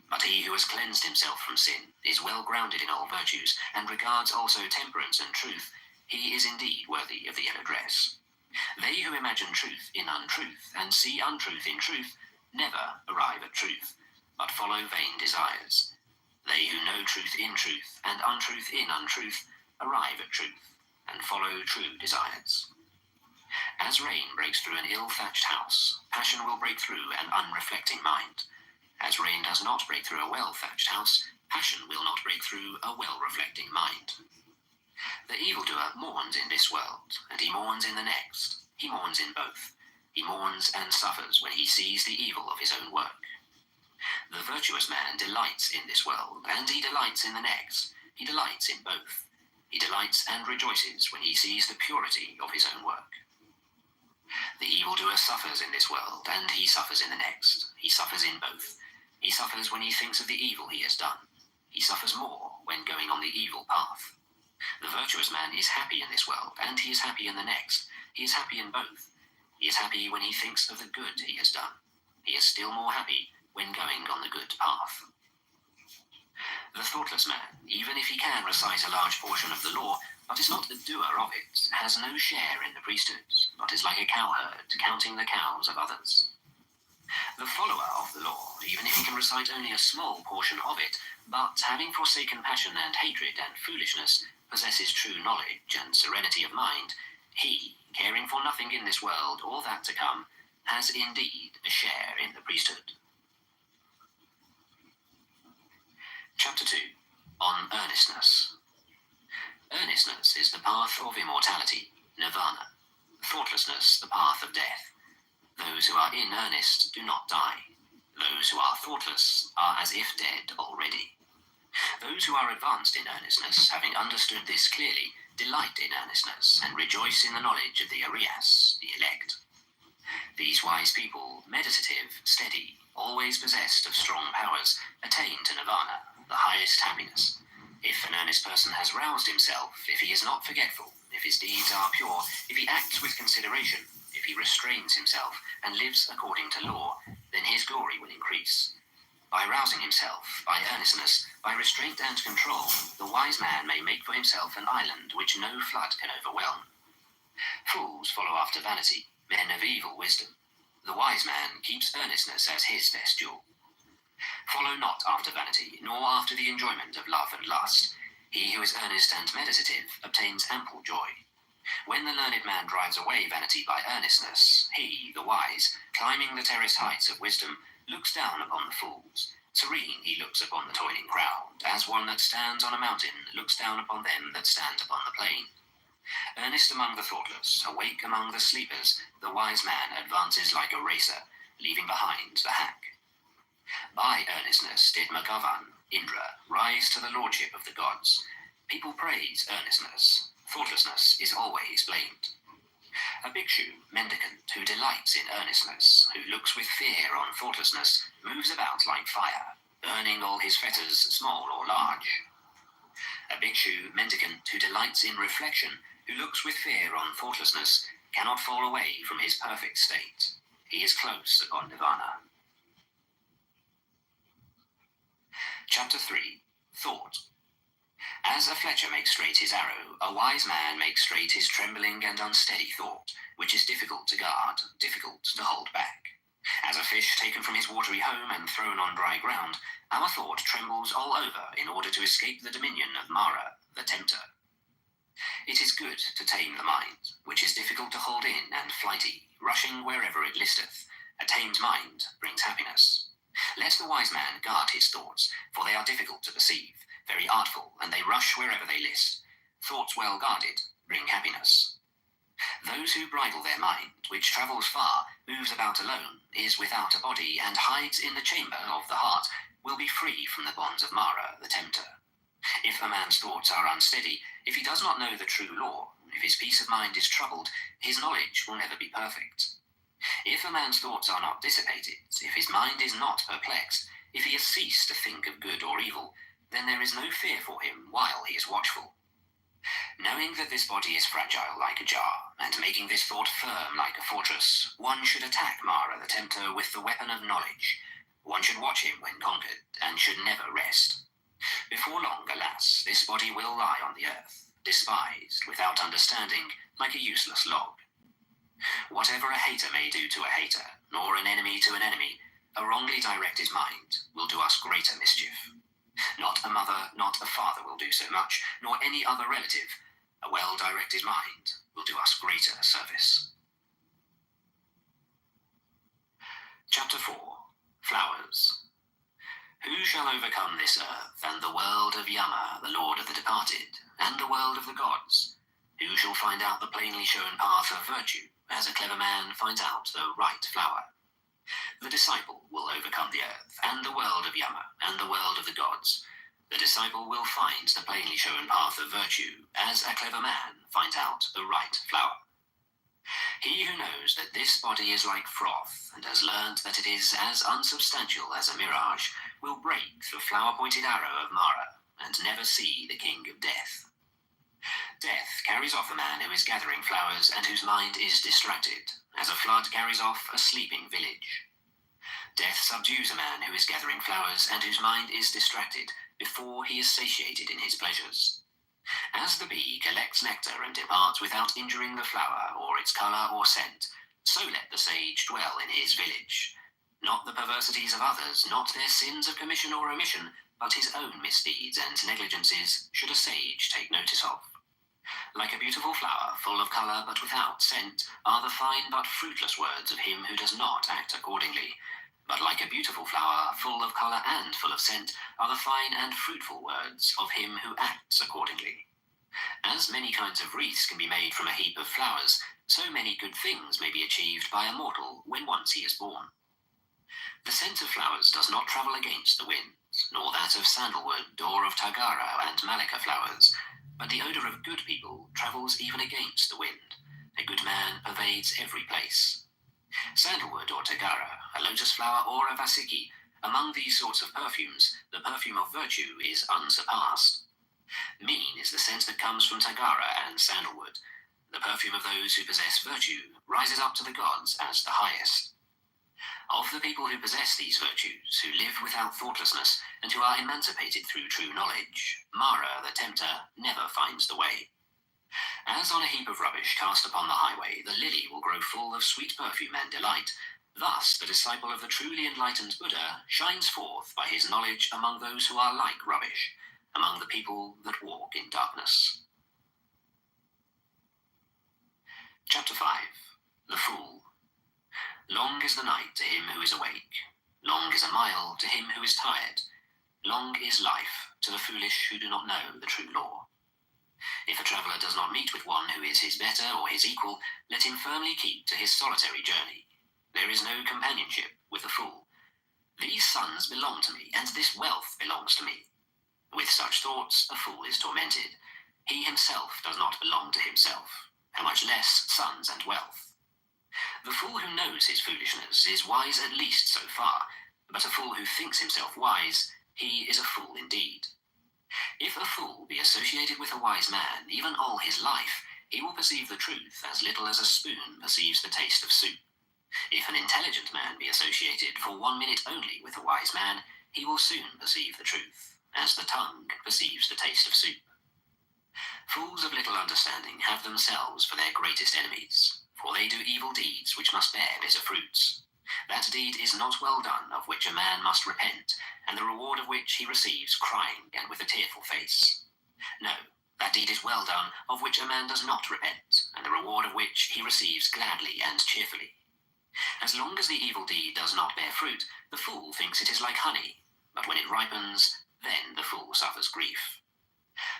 But he who has cleansed himself from sin is well grounded in all virtues, and regards also temperance and truth, he is indeed worthy of the yellow dress. They who imagine truth in untruth, and see untruth in truth, never arrive at truth, but follow vain desires. They who know truth in truth, and untruth in untruth, arrive at truth, and follow true desires. As rain breaks through an ill-thatched house, passion will break through an unreflecting mind. As rain does not break through a well-thatched house, passion will not break through a well-reflecting mind. The evildoer mourns in this world, and he mourns in the next. He mourns in both. He mourns and suffers when he sees the evil of his own work. The virtuous man delights in this world, and he delights in the next. He delights in both. He delights and rejoices when he sees the purity of his own work. The evildoer suffers in this world, and he suffers in the next. He suffers in both. He suffers when he thinks of the evil he has done. He suffers more when going on the evil path. The virtuous man is happy in this world, and he is happy in the next. He is happy in both. He is happy when he thinks of the good he has done. He is still more happy when going on the good path. The thoughtless man, even if he can recite a large portion of the law, but is not the doer of it, has no share in the priesthood, but is like a cowherd counting the cows of others. The follower of the law, even if he can recite only a small portion of it, but having forsaken passion and hatred and foolishness, possesses true knowledge and serenity of mind, he, caring for nothing in this world or that to come, has indeed a share in the priesthood. Chapter 2. On Earnestness. Earnestness is the path of immortality, nirvana. thoughtlessness the path of death. Those who are in earnest do not die. Those who are thoughtless are as if dead already. Those who are advanced in earnestness, having understood this clearly, delight in earnestness, and rejoice in the knowledge of the Arias, the elect. These wise people, meditative, steady, always possessed of strong powers, attain to nirvana, the highest happiness. If an earnest person has roused himself, if he is not forgetful, if his deeds are pure, if he acts with consideration, if he restrains himself and lives according to law, then his glory will increase. By rousing himself, by earnestness, by restraint and control, the wise man may make for himself an island which no flood can overwhelm. Fools follow after vanity, men of evil wisdom. The wise man keeps earnestness as his best jewel. Follow not after vanity, nor after the enjoyment of love and lust. He who is earnest and meditative obtains ample joy. When the learned man drives away vanity by earnestness, he, the wise, climbing the terraced heights of wisdom, looks down upon the fools. Serene he looks upon the toiling crowd, as one that stands on a mountain looks down upon them that stand upon the plain. Earnest among the thoughtless, awake among the sleepers, the wise man advances like a racer, leaving behind the hack. By earnestness did Bhagavan, Indra, rise to the lordship of the gods. People praise earnestness. Thoughtlessness is always blamed. A bhikshu, mendicant, who delights in earnestness, who looks with fear on thoughtlessness, moves about like fire, burning all his fetters, small or large. A bhikshu, mendicant, who delights in reflection, who looks with fear on thoughtlessness, cannot fall away from his perfect state. He is close upon nirvana. Chapter 3. Thought. As a fletcher makes straight his arrow, a wise man makes straight his trembling and unsteady thought, which is difficult to guard, difficult to hold back. As a fish taken from his watery home and thrown on dry ground, our thought trembles all over in order to escape the dominion of Mara, the tempter. It is good to tame the mind, which is difficult to hold in and flighty, rushing wherever it listeth. A tamed mind brings happiness. Let the wise man guard his thoughts, for they are difficult to perceive, very artful, and they rush wherever they list. Thoughts well guarded bring happiness. Those who bridle their mind, which travels far, moves about alone, is without a body, and hides in the chamber of the heart, will be free from the bonds of Mara, the tempter. If a man's thoughts are unsteady, if he does not know the true law, if his peace of mind is troubled, his knowledge will never be perfect. If a man's thoughts are not dissipated, if his mind is not perplexed, if he has ceased to think of good or evil, then there is no fear for him while he is watchful. Knowing that this body is fragile like a jar, and making this thought firm like a fortress, one should attack Mara the tempter with the weapon of knowledge. One should watch him when conquered, and should never rest. Before long, alas, this body will lie on the earth, despised, without understanding, like a useless log. Whatever a hater may do to a hater, nor an enemy to an enemy, a wrongly directed mind will do us greater mischief. Not a mother, not a father will do so much, nor any other relative. A well-directed mind will do us greater service. Chapter 4. Flowers. Who shall overcome this earth, and the world of Yama, the lord of the departed, and the world of the gods? Who shall find out the plainly shown path of virtue, as a clever man finds out the right flower? The disciple will overcome the earth, and the world of Yama, and the world of the gods. The disciple will find the plainly shown path of virtue, as a clever man finds out the right flower. He who knows that this body is like froth, and has learned that it is as unsubstantial as a mirage, will break the flower-pointed arrow of Mara, and never see the king of death. Death carries off a man who is gathering flowers and whose mind is distracted, as a flood carries off a sleeping village. Death subdues a man who is gathering flowers and whose mind is distracted before he is satiated in his pleasures. As the bee collects nectar and departs without injuring the flower or its colour or scent, so let the sage dwell in his village. Not the perversities of others, not their sins of commission or omission, but his own misdeeds and negligences should a sage take notice of. Like a beautiful flower, full of colour but without scent, are the fine but fruitless words of him who does not act accordingly. But like a beautiful flower, full of colour and full of scent, are the fine and fruitful words of him who acts accordingly. As many kinds of wreaths can be made from a heap of flowers, so many good things may be achieved by a mortal when once he is born. The scent of flowers does not travel against the wind, nor that of sandalwood or of tagara and malika flowers, but the odor of good people travels even against the wind. A good man pervades every place. Sandalwood or tagara, a lotus flower or a vasiki, among these sorts of perfumes, the perfume of virtue is unsurpassed. Mean is the scent that comes from tagara and sandalwood. The perfume of those who possess virtue rises up to the gods as the highest. Of the people who possess these virtues, who live without thoughtlessness, and who are emancipated through true knowledge, Mara, the tempter, never finds the way. As on a heap of rubbish cast upon the highway, the lily will grow full of sweet perfume and delight. Thus, the disciple of the truly enlightened Buddha shines forth by his knowledge among those who are like rubbish, among the people that walk in darkness. Chapter 5. The Fool. Long is the night to him who is awake. Long is a mile to him who is tired. Long is life to the foolish who do not know the true law. If a traveller does not meet with one who is his better or his equal, let him firmly keep to his solitary journey. There is no companionship with the fool. These sons belong to me, and this wealth belongs to me. With such thoughts, a fool is tormented. He himself does not belong to himself, how much less sons and wealth. The fool who knows his foolishness is wise at least so far, but a fool who thinks himself wise, he is a fool indeed. If a fool be associated with a wise man, even all his life, he will perceive the truth as little as a spoon perceives the taste of soup. If an intelligent man be associated for 1 minute only with a wise man, he will soon perceive the truth, as the tongue perceives the taste of soup. Fools of little understanding have themselves for their greatest enemies, for they do evil deeds which must bear bitter fruits. That deed is not well done of which a man must repent, and the reward of which he receives crying and with a tearful face. No, that deed is well done of which a man does not repent, and the reward of which he receives gladly and cheerfully. As long as the evil deed does not bear fruit, the fool thinks it is like honey, but when it ripens, then the fool suffers grief.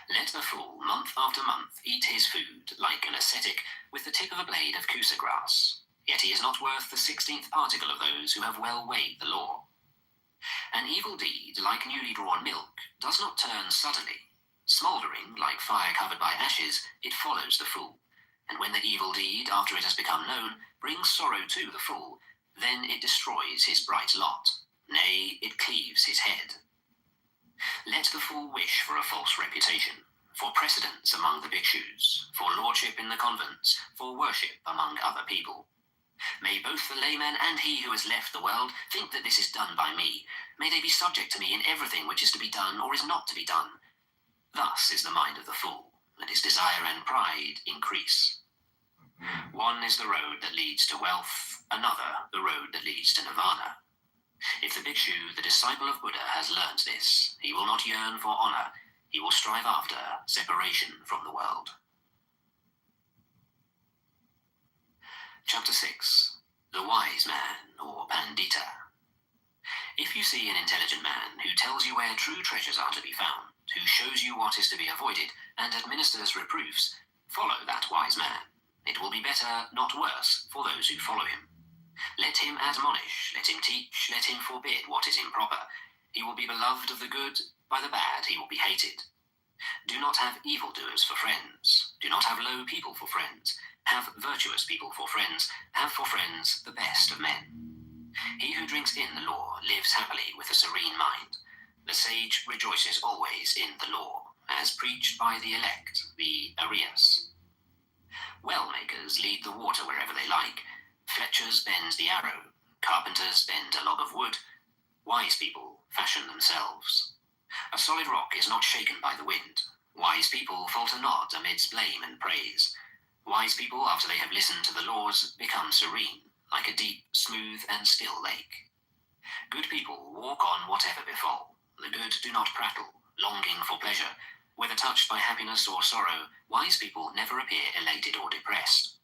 Let the fool, month after month, eat his food, like an ascetic, with the tip of a blade of kusa grass. Yet he is not worth the 16th particle of those who have well weighed the law. An evil deed, like newly drawn milk, does not turn suddenly. Smouldering, like fire covered by ashes, it follows the fool. And when the evil deed, after it has become known, brings sorrow to the fool, then it destroys his bright lot. Nay, it cleaves his head. Let the fool wish for a false reputation, for precedence among the bhikshus, for lordship in the convents, for worship among other people. May both the layman and he who has left the world think that this is done by me. May they be subject to me in everything which is to be done or is not to be done. Thus is the mind of the fool, and his desire and pride increase. One is the road that leads to wealth, another the road that leads to nirvana. If the bhikshu, the disciple of Buddha, has learnt this, he will not yearn for honour, he will strive after separation from the world. Chapter 6. The Wise Man, or Pandita. If you see an intelligent man who tells you where true treasures are to be found, who shows you what is to be avoided, and administers reproofs, follow that wise man. It will be better, not worse, for those who follow him. Let him admonish, let him teach, let him forbid what is improper. He will be beloved of the good, by the bad he will be hated. Do not have evildoers for friends. Do not have low people for friends. Have virtuous people for friends. Have for friends the best of men. He who drinks in the law lives happily with a serene mind. The sage rejoices always in the law, as preached by the elect, the Arias. Well makers lead the water wherever they like. Fletchers bend the arrow. Carpenters bend a log of wood. Wise people fashion themselves. A solid rock is not shaken by the wind. Wise people falter not amidst blame and praise. Wise people, after they have listened to the laws, become serene, like a deep, smooth, and still lake. Good people walk on whatever befall. The good do not prattle, longing for pleasure. Whether touched by happiness or sorrow, wise people never appear elated or depressed.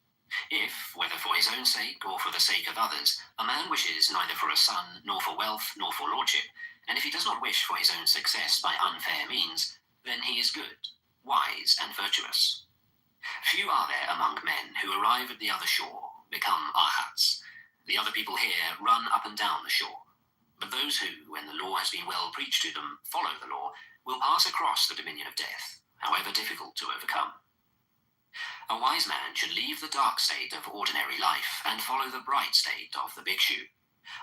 If, whether for his own sake or for the sake of others, a man wishes neither for a son, nor for wealth, nor for lordship, and if he does not wish for his own success by unfair means, then he is good, wise and virtuous. Few are there among men who arrive at the other shore, become arhats. The other people here run up and down the shore. But those who, when the law has been well preached to them, follow the law, will pass across the dominion of death, however difficult to overcome. A wise man should leave the dark state of ordinary life and follow the bright state of the bhikshu.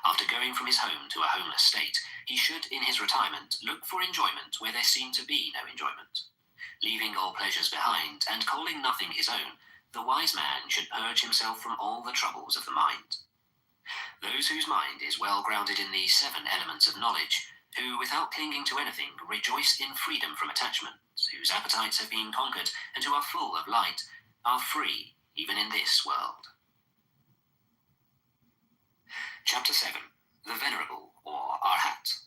After going from his home to a homeless state, he should, in his retirement, look for enjoyment where there seemed to be no enjoyment. Leaving all pleasures behind and calling nothing his own, the wise man should purge himself from all the troubles of the mind. Those whose mind is well grounded in the 7 elements of knowledge, who, without clinging to anything, rejoice in freedom from attachment, whose appetites have been conquered, and who are full of light, are free even in this world. Chapter 7. The Venerable, or Arhat.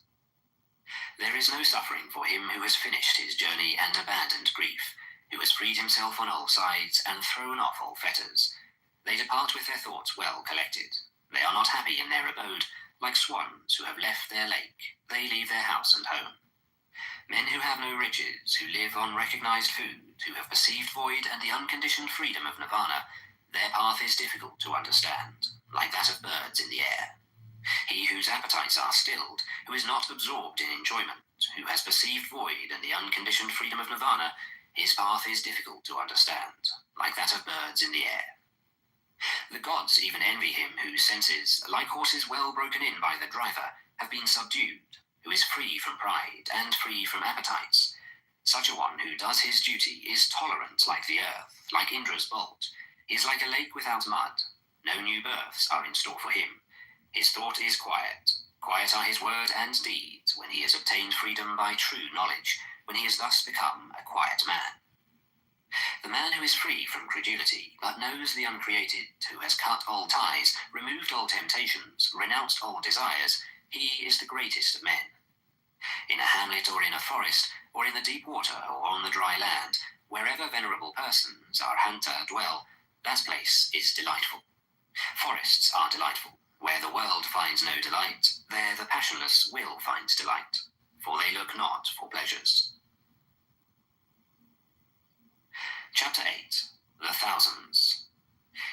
There is no suffering for him who has finished his journey and abandoned grief, who has freed himself on all sides and thrown off all fetters. They depart with their thoughts well collected. They are not happy in their abode, like swans who have left their lake. They leave their house and home. Men who have no riches, who live on recognized food, who have perceived void and the unconditioned freedom of nirvana, their path is difficult to understand, like that of birds in the air. He whose appetites are stilled, who is not absorbed in enjoyment, who has perceived void and the unconditioned freedom of nirvana, his path is difficult to understand, like that of birds in the air. The gods even envy him whose senses, like horses well broken in by the driver, have been subdued, who is free from pride and free from appetites. Such a one who does his duty is tolerant like the earth, like Indra's bolt. He is like a lake without mud. No new births are in store for him. His thought is quiet. Quiet are his word and deeds when he has obtained freedom by true knowledge, when he has thus become a quiet man. The man who is free from credulity, but knows the uncreated, who has cut all ties, removed all temptations, renounced all desires, he is the greatest of men. In a hamlet or in a forest, or in the deep water or on the dry land, wherever venerable persons, arhanta, dwell, that place is delightful. Forests are delightful. Where the world finds no delight, there the passionless will find delight, for they look not for pleasures. Chapter 8. The Thousands.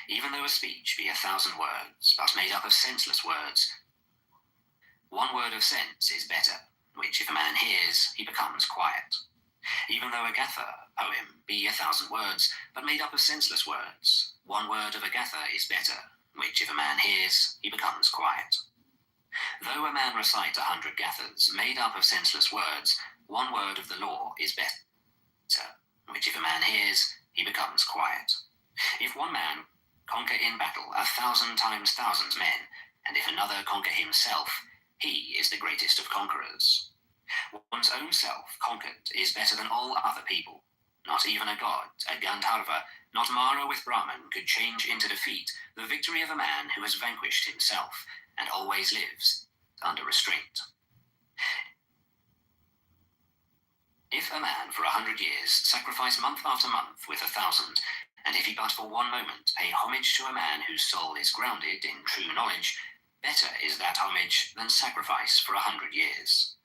Even though a speech be 1,000 words, but made up of senseless words, one word of sense is better, which if a man hears, he becomes quiet. Even though a gatha poem be 1,000 words, but made up of senseless words, one word of a gatha is better, which if a man hears, he becomes quiet. Though a man recite 100 gathas made up of senseless words, one word of the law is better, which if a man hears, he becomes quiet. If one man conquer in battle 1,000 times thousands men, and if another conquer himself, he is the greatest of conquerors. One's own self conquered is better than all other people. Not even a god, a Gandharva, not Mara with Brahman could change into defeat the victory of a man who has vanquished himself and always lives under restraint. If a man for 100 years sacrifice month after month with 1,000, and if he but for one moment pay homage to a man whose soul is grounded in true knowledge, better is that homage than sacrifice for 100 years.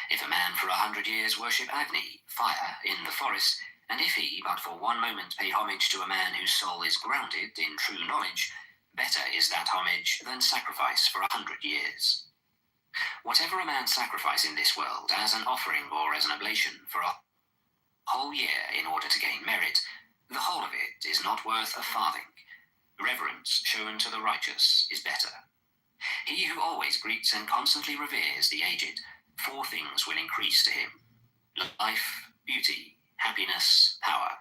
If a man for 100 years worship Agni, fire, in the forest, and if he but for one moment pay homage to a man whose soul is grounded in true knowledge, better is that homage than sacrifice for 100 years. Whatever a man sacrifice in this world as an offering or as an oblation for a whole year in order to gain merit, the whole of it is not worth a farthing. Reverence shown to the righteous is better. He who always greets and constantly reveres the aged, 4 things will increase to him: life, beauty, happiness, power.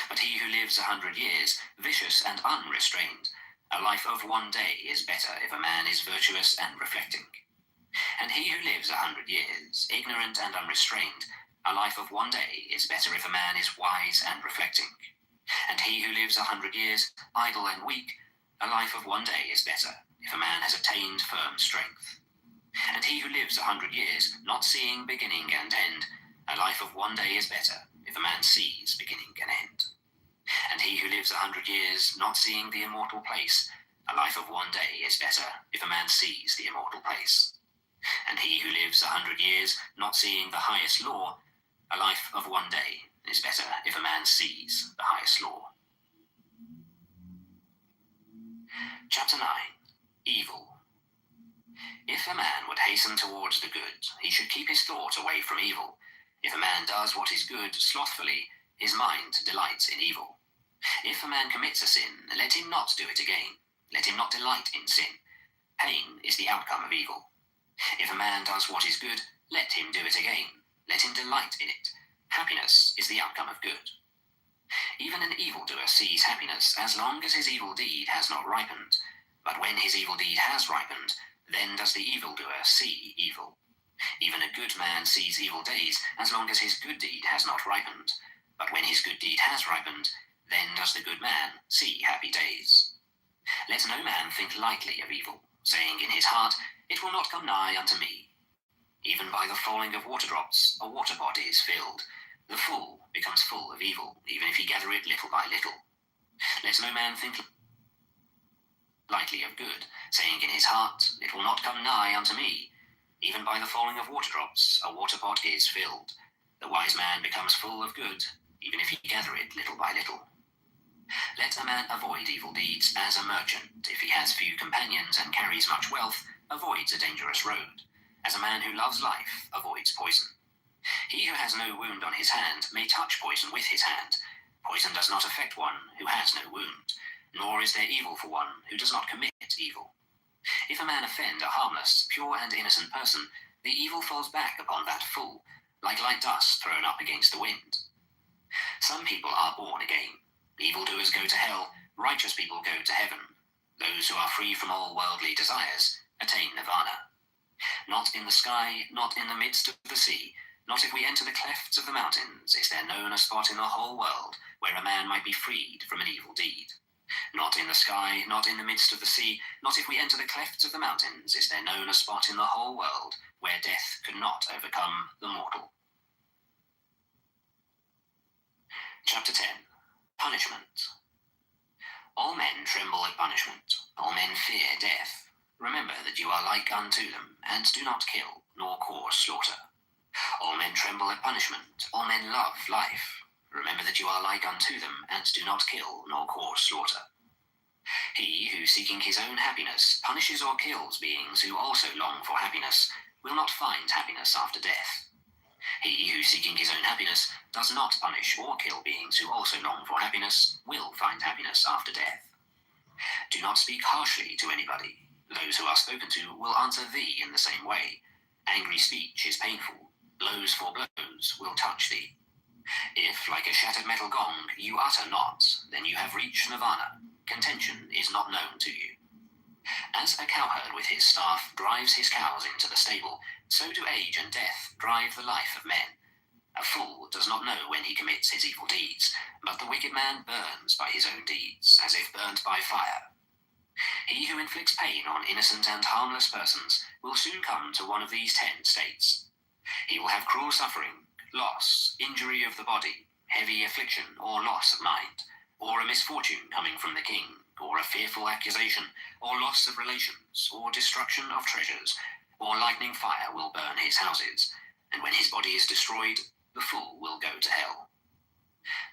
But he who lives 100 years, vicious and unrestrained, a life of one day is better if a man is virtuous and reflecting. And he who lives 100 years, ignorant and unrestrained, a life of one day is better if a man is wise and reflecting. And he who lives 100 years, idle and weak, a life of one day is better if a man has attained firm strength. And he who lives 100 years, not seeing beginning and end, a life of one day is better if a man sees beginning and end. And he who lives 100 years, not seeing the immortal place, a life of one day is better if a man sees the immortal place. And he who lives 100 years, not seeing the highest law, a life of one day It is better if a man sees the highest law. Chapter 9. Evil. If a man would hasten towards the good, he should keep his thought away from evil. If a man does what is good slothfully, his mind delights in evil. If a man commits a sin, let him not do it again. Let him not delight in sin. Pain is the outcome of evil. If a man does what is good, let him do it again. Let him delight in it. Happiness is the outcome of good. Even an evildoer sees happiness as long as his evil deed has not ripened. But when his evil deed has ripened, then does the evildoer see evil. Even a good man sees evil days as long as his good deed has not ripened. But when his good deed has ripened, then does the good man see happy days. Let no man think lightly of evil, saying in his heart, "It will not come nigh unto me." Even by the falling of water drops, a water pot is filled. The fool becomes full of evil, even if he gather it little by little. Let no man think lightly of good, saying in his heart, "It will not come nigh unto me." Even by the falling of water drops, a water pot is filled. The wise man becomes full of good, even if he gather it little by little. Let a man avoid evil deeds as a merchant, if he has few companions and carries much wealth, avoids a dangerous road, as a man who loves life avoids poison. He who has no wound on his hand may touch poison with his hand. Poison does not affect one who has no wound, nor is there evil for one who does not commit evil. If a man offend a harmless, pure and innocent person, the evil falls back upon that fool, like light dust thrown up against the wind. Some people are born again. Evildoers go to hell, righteous people go to heaven. Those who are free from all worldly desires attain nirvana. Not in the sky, not in the midst of the sea, not if we enter the clefts of the mountains, is there known a spot in the whole world where a man might be freed from an evil deed. Not in the sky, not in the midst of the sea, not if we enter the clefts of the mountains, is there known a spot in the whole world where death could not overcome the mortal. Chapter 10. Punishment. All men tremble at punishment. All men fear death. Remember that you are like unto them, and do not kill, nor cause slaughter. All men tremble at punishment. All men love life. Remember that you are like unto them, and do not kill, nor cause slaughter. He who, seeking his own happiness, punishes or kills beings who also long for happiness, will not find happiness after death. He who, seeking his own happiness, does not punish or kill beings who also long for happiness, will find happiness after death. Do not speak harshly to anybody. Those who are spoken to will answer thee in the same way. Angry speech is painful. Blows for blows will touch thee. If, like a shattered metal gong, you utter not, then you have reached nirvana. Contention is not known to you. As a cowherd with his staff drives his cows into the stable, so do age and death drive the life of men. A fool does not know when he commits his evil deeds, but the wicked man burns by his own deeds, as if burnt by fire. He who inflicts pain on innocent and harmless persons will soon come to one of these 10 states. He will have cruel suffering, loss, injury of the body, heavy affliction or loss of mind, or a misfortune coming from the king, or a fearful accusation, or loss of relations, or destruction of treasures, or lightning fire will burn his houses, and when his body is destroyed, the fool will go to hell.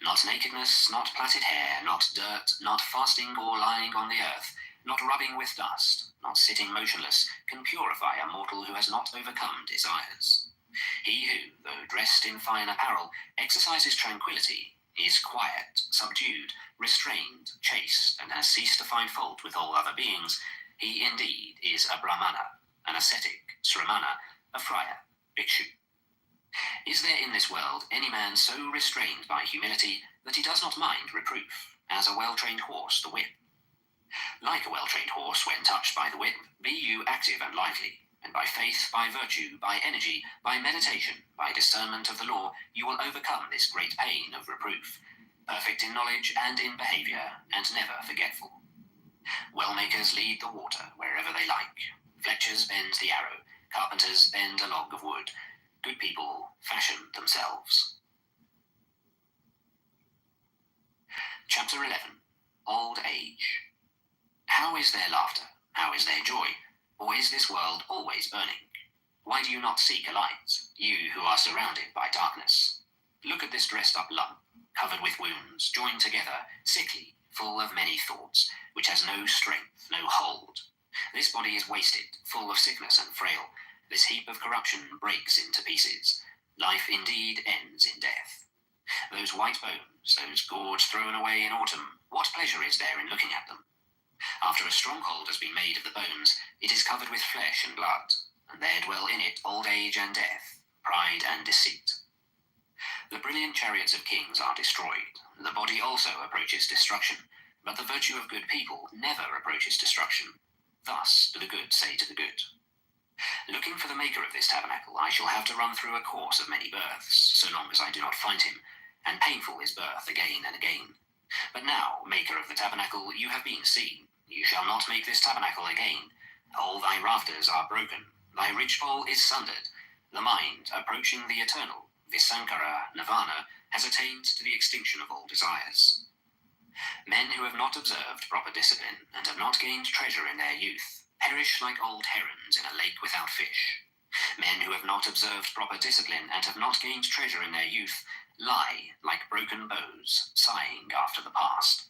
Not nakedness, not plaited hair, not dirt, not fasting or lying on the earth, not rubbing with dust, not sitting motionless, can purify a mortal who has not overcome desires. He who, though dressed in fine apparel, exercises tranquility, is quiet, subdued, restrained, chaste, and has ceased to find fault with all other beings, he indeed is a Brahmana, an ascetic, Sramana, a friar, bhikshu. Is there in this world any man so restrained by humility that he does not mind reproof, as a well-trained horse the whip? Like a well-trained horse when touched by the whip, be you active and lively, and by faith, by virtue, by energy, by meditation, by discernment of the law, you will overcome this great pain of reproof, perfect in knowledge and in behaviour, and never forgetful. Well-makers lead the water wherever they like. Fletchers bend the arrow, carpenters bend a log of wood. Good people fashion themselves. Chapter 11. Old Age. How is there laughter? How is there joy? Or is this world always burning? Why do you not seek a light, you who are surrounded by darkness? Look at this dressed-up lump, covered with wounds, joined together, sickly, full of many thoughts, which has no strength, no hold. This body is wasted, full of sickness and frail. This heap of corruption breaks into pieces. Life indeed ends in death. Those white bones, those gourds thrown away in autumn, what pleasure is there in looking at them? After a stronghold has been made of the bones, it is covered with flesh and blood, and there dwell in it old age and death, pride and deceit. The brilliant chariots of kings are destroyed. The body also approaches destruction, but the virtue of good people never approaches destruction. Thus do the good say to the good. Looking for the maker of this tabernacle, I shall have to run through a course of many births, so long as I do not find him, and painful is birth again and again. But now, maker of the tabernacle, you have been seen. You shall not make this tabernacle again. All thy rafters are broken. Thy ridgepole is sundered. The mind, approaching the eternal, Visankara, Nirvana, has attained to the extinction of all desires. Men who have not observed proper discipline and have not gained treasure in their youth perish like old herons in a lake without fish. Men who have not observed proper discipline and have not gained treasure in their youth lie like broken bows, sighing after the past.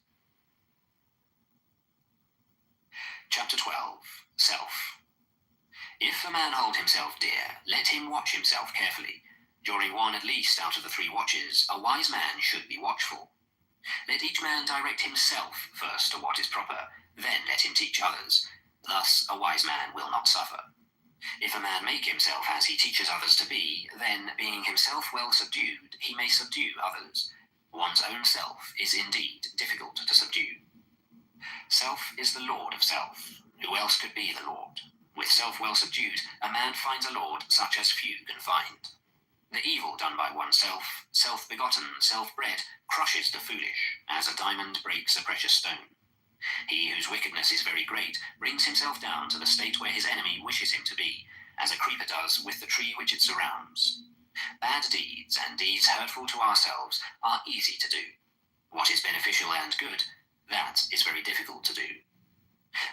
Chapter 12. Self. If a man hold himself dear, let him watch himself carefully. During one at least out of the 3 watches, a wise man should be watchful. Let each man direct himself first to what is proper, then let him teach others. Thus a wise man will not suffer. If a man make himself as he teaches others to be, then, being himself well subdued, he may subdue others. One's own self is indeed difficult to subdue. Self is the lord of self. Who else could be the lord? With self well subdued, a man finds a lord such as few can find. The evil done by oneself, self-begotten, self-bred, crushes the foolish, as a diamond breaks a precious stone. He whose wickedness is very great brings himself down to the state where his enemy wishes him to be, as a creeper does with the tree which it surrounds. Bad deeds and deeds hurtful to ourselves are easy to do. What is beneficial and good, that is very difficult to do.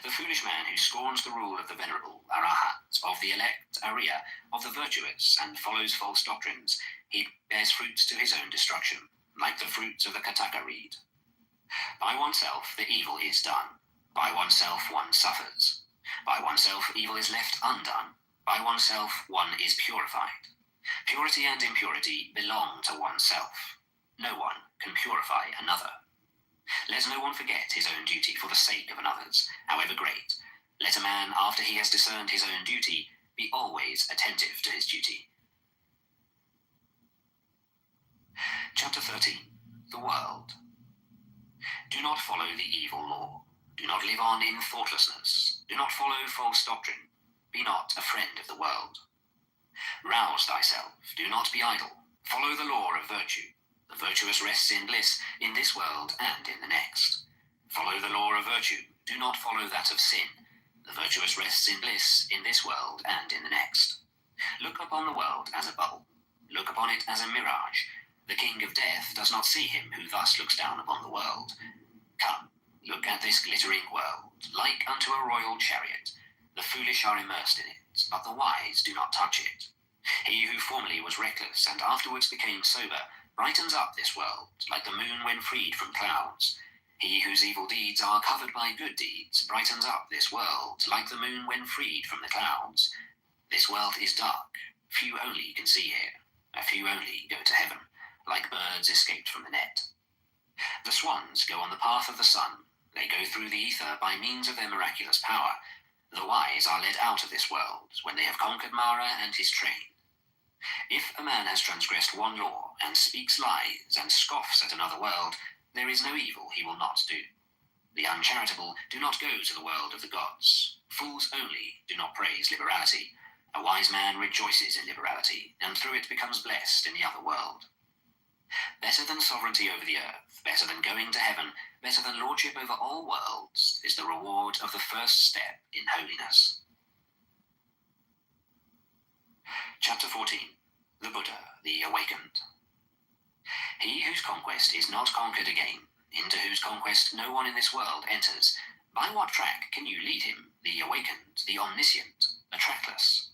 The foolish man who scorns the rule of the venerable, Arahat, of the elect, Arya, of the virtuous, and follows false doctrines, he bears fruits to his own destruction, like the fruits of the Kataka reed. By oneself the evil is done. By oneself one suffers. By oneself evil is left undone. By oneself one is purified. Purity and impurity belong to oneself. No one can purify another. Let no one forget his own duty for the sake of another's, however great. Let a man, after he has discerned his own duty, be always attentive to his duty. Chapter 13. The World. Do not follow the evil law. Do not live on in thoughtlessness. Do not follow false doctrine. Be not a friend of the world. Rouse thyself. Do not be idle. Follow the law of virtue. The virtuous rests in bliss in this world and in the next. Follow the law of virtue. Do not follow that of sin. The virtuous rests in bliss in this world and in the next. Look upon the world as a bubble. Look upon it as a mirage. The king of death does not see him who thus looks down upon the world. Come, look at this glittering world, like unto a royal chariot. The foolish are immersed in it, but the wise do not touch it. He who formerly was reckless and afterwards became sober brightens up this world, like the moon when freed from clouds. He whose evil deeds are covered by good deeds brightens up this world, like the moon when freed from the clouds. This world is dark. Few only can see here. A few only go to heaven, like birds escaped from the net. The swans go on the path of the sun. They go through the ether by means of their miraculous power. The wise are led out of this world when they have conquered Mara and his train. If a man has transgressed one law, and speaks lies, and scoffs at another world, there is no evil he will not do. The uncharitable do not go to the world of the gods. Fools only do not praise liberality. A wise man rejoices in liberality, and through it becomes blessed in the other world. Better than sovereignty over the earth, better than going to heaven, better than lordship over all worlds, is the reward of the first step in holiness. Chapter 14. The Buddha, the Awakened. He whose conquest is not conquered again, into whose conquest no one in this world enters, by what track can you lead him, the awakened, the omniscient, the trackless?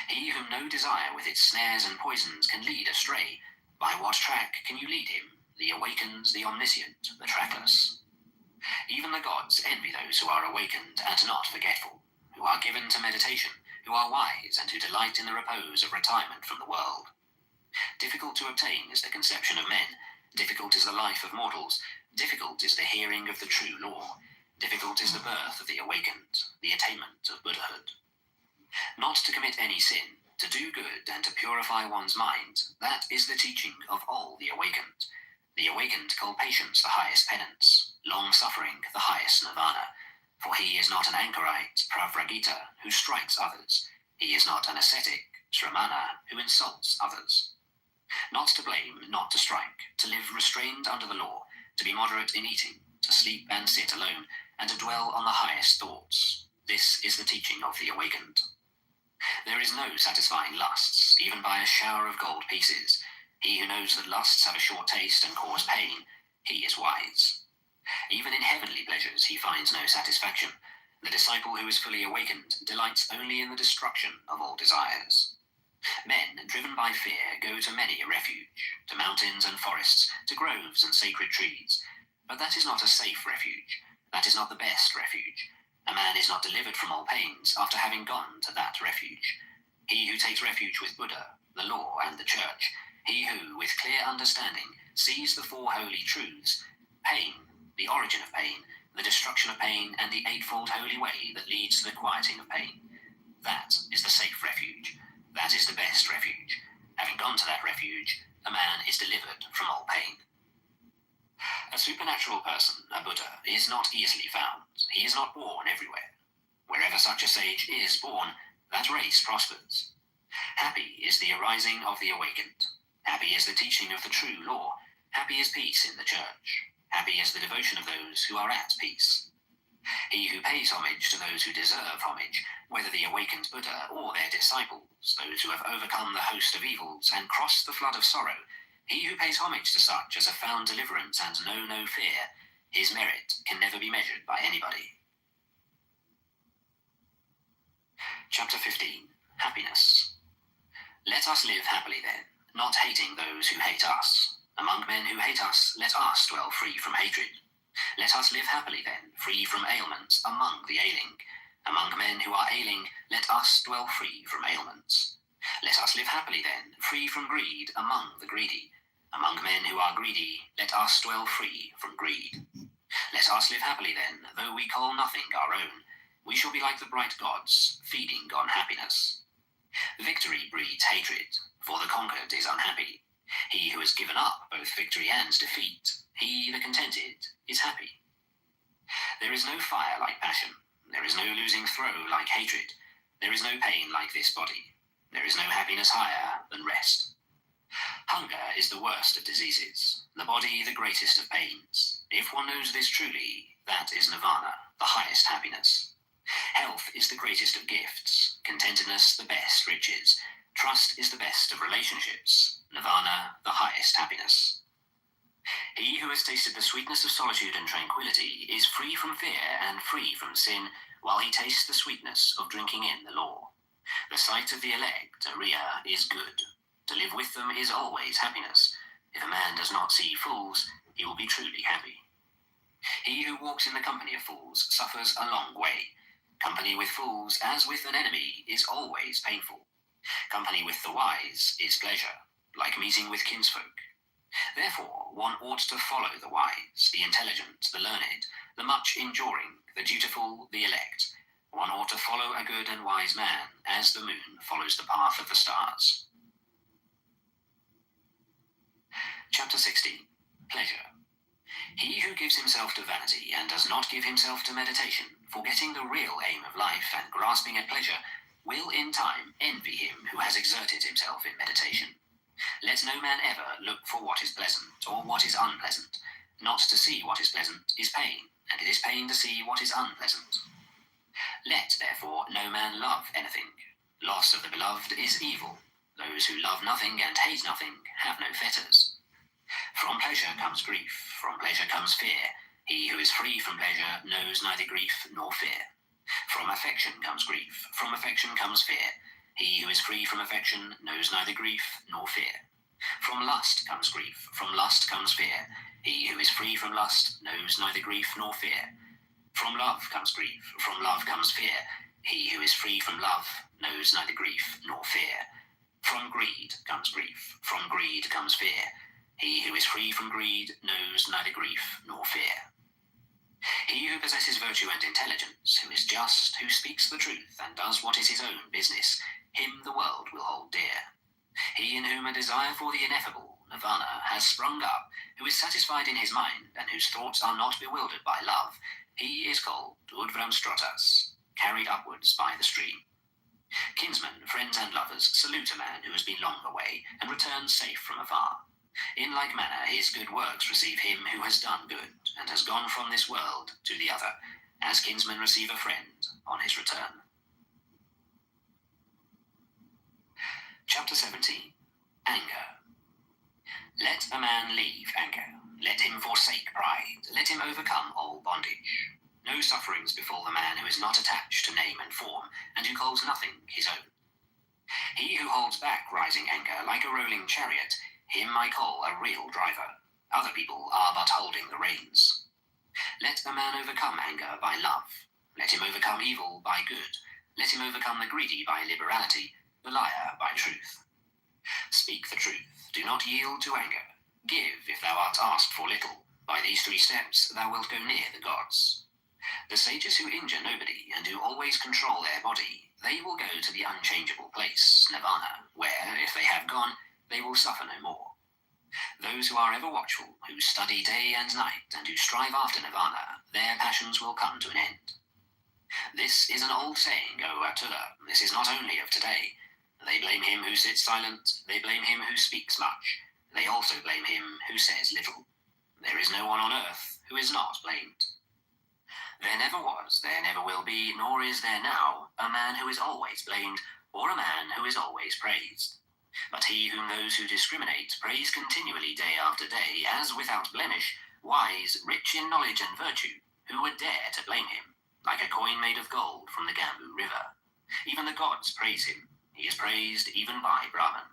He whom no desire with its snares and poisons can lead astray, By what track can you lead him, the awakened, the omniscient, the trackless? Even the gods envy those who are awakened and not forgetful, who are given to meditation, who are wise and who delight in the repose of retirement from the world. Difficult to obtain is the conception of men, difficult is the life of mortals, difficult is the hearing of the true law, difficult is the birth of the awakened, the attainment of Buddhahood. Not to commit any sin, to do good and to purify one's mind, that is the teaching of all the awakened. The awakened call patience the highest penance, long-suffering the highest nirvana, for he is not an anchorite, pravragita, who strikes others. He is not an ascetic, shramana, who insults others. Not to blame, not to strike, to live restrained under the law, to be moderate in eating, to sleep and sit alone, and to dwell on the highest thoughts. This is the teaching of the awakened. There is no satisfying lusts, even by a shower of gold pieces. He who knows that lusts have a short taste and cause pain, he is wise. Even in heavenly pleasures he finds no satisfaction. The disciple who is fully awakened delights only in the destruction of all desires. Men, driven by fear, go to many a refuge, to mountains and forests, to groves and sacred trees. But that is not a safe refuge. That is not the best refuge. A man is not delivered from all pains after having gone to that refuge. He who takes refuge with Buddha, the law, and the church, he who, with clear understanding, sees the four holy truths, pain, the origin of pain, the destruction of pain, and the eightfold holy way that leads to the quieting of pain. That is the safe refuge. That is the best refuge. Having gone to that refuge, a man is delivered from all pain. A supernatural person, a Buddha, is not easily found. He is not born everywhere. Wherever such a sage is born, that race prospers. Happy is the arising of the awakened. Happy is the teaching of the true law. Happy is peace in the church. Happy is the devotion of those who are at peace. He who pays homage to those who deserve homage, whether the awakened Buddha or their disciples, those who have overcome the host of evils and crossed the flood of sorrow, he who pays homage to such as have found deliverance and know no fear, his merit can never be measured by anybody. Chapter 15. Happiness. Let us live happily then, not hating those who hate us. Among men who hate us, let us dwell free from hatred. Let us live happily then, free from ailments among the ailing. Among men who are ailing, let us dwell free from ailments. Let us live happily then, free from greed among the greedy. Among men who are greedy, let us dwell free from greed. Let us live happily then, though we call nothing our own. We shall be like the bright gods, feeding on happiness. Victory breeds hatred, for the conquered is unhappy. He who has given up both victory and defeat, he, the contented, is happy. There is no fire like passion. There is no losing throw like hatred. There is no pain like this body. There is no happiness higher than rest. Hunger is the worst of diseases, the body the greatest of pains. If one knows this truly, that is nirvana, the highest happiness. Health is the greatest of gifts, contentedness the best riches, trust is the best of relationships, nirvana the highest happiness. He who has tasted the sweetness of solitude and tranquility is free from fear and free from sin, while he tastes the sweetness of drinking in the law. The sight of the elect, Ariya, is good. To live with them is always happiness. If a man does not see fools, he will be truly happy. He who walks in the company of fools suffers a long way. Company with fools, as with an enemy, is always painful. Company with the wise is pleasure, like meeting with kinsfolk. Therefore, one ought to follow the wise, the intelligent, the learned, the much enduring, the dutiful, the elect. One ought to follow a good and wise man, as the moon follows the path of the stars. Chapter 16. Pleasure. He who gives himself to vanity and does not give himself to meditation, forgetting the real aim of life and grasping at pleasure, will in time envy him who has exerted himself in meditation. Let no man ever look for what is pleasant or what is unpleasant. Not to see what is pleasant is pain, and it is pain to see what is unpleasant. Let, therefore, no man love anything. Loss of the beloved is evil. Those who love nothing and hate nothing have no fetters. From pleasure comes grief, from pleasure comes fear. He who is free from pleasure knows neither grief nor fear. From affection comes grief, from affection comes fear. He who is free from affection knows neither grief nor fear. From lust comes grief, from lust comes fear. He who is free from lust knows neither grief nor fear. From love comes grief, from love comes fear. He who is free from love knows neither grief nor fear. From greed comes grief, from greed comes fear. He who is free from greed knows neither grief nor fear. He who possesses virtue and intelligence, who is just, who speaks the truth, and does what is his own business, him the world will hold dear. He in whom a desire for the ineffable, nirvana, has sprung up, who is satisfied in his mind, and whose thoughts are not bewildered by love, he is called Udvramstratas, carried upwards by the stream. Kinsmen, friends, and lovers salute a man who has been long away, and returns safe from afar. In like manner his good works receive him who has done good, and has gone from this world to the other, as kinsmen receive a friend on his return. Chapter 17. Anger. Let a man leave anger. Let him forsake pride. Let him overcome all bondage. No sufferings befall the man who is not attached to name and form, and who calls nothing his own. He who holds back rising anger like a rolling chariot, him I call a real driver. Other people are but holding the reins. Let a man overcome anger by love. Let him overcome evil by good. Let him overcome the greedy by liberality, the liar by truth. Speak the truth. Do not yield to anger. Give if thou art asked for little. By these 3 steps thou wilt go near the gods. The sages who injure nobody and who always control their body, they will go to the unchangeable place, nirvana, where, if they have gone, they will suffer no more. Those who are ever watchful, who study day and night, and who strive after nirvana, their passions will come to an end. This is an old saying, O Attila. This is not only of today. They blame him who sits silent, they blame him who speaks much, they also blame him who says little. There is no one on earth who is not blamed. There never was, there never will be, nor is there now, a man who is always blamed, or a man who is always praised. But he whom those who discriminate praise continually day after day, as without blemish, wise, rich in knowledge and virtue, who would dare to blame him, like a coin made of gold from the Gambu river. Even the gods praise him. He is praised even by Brahman.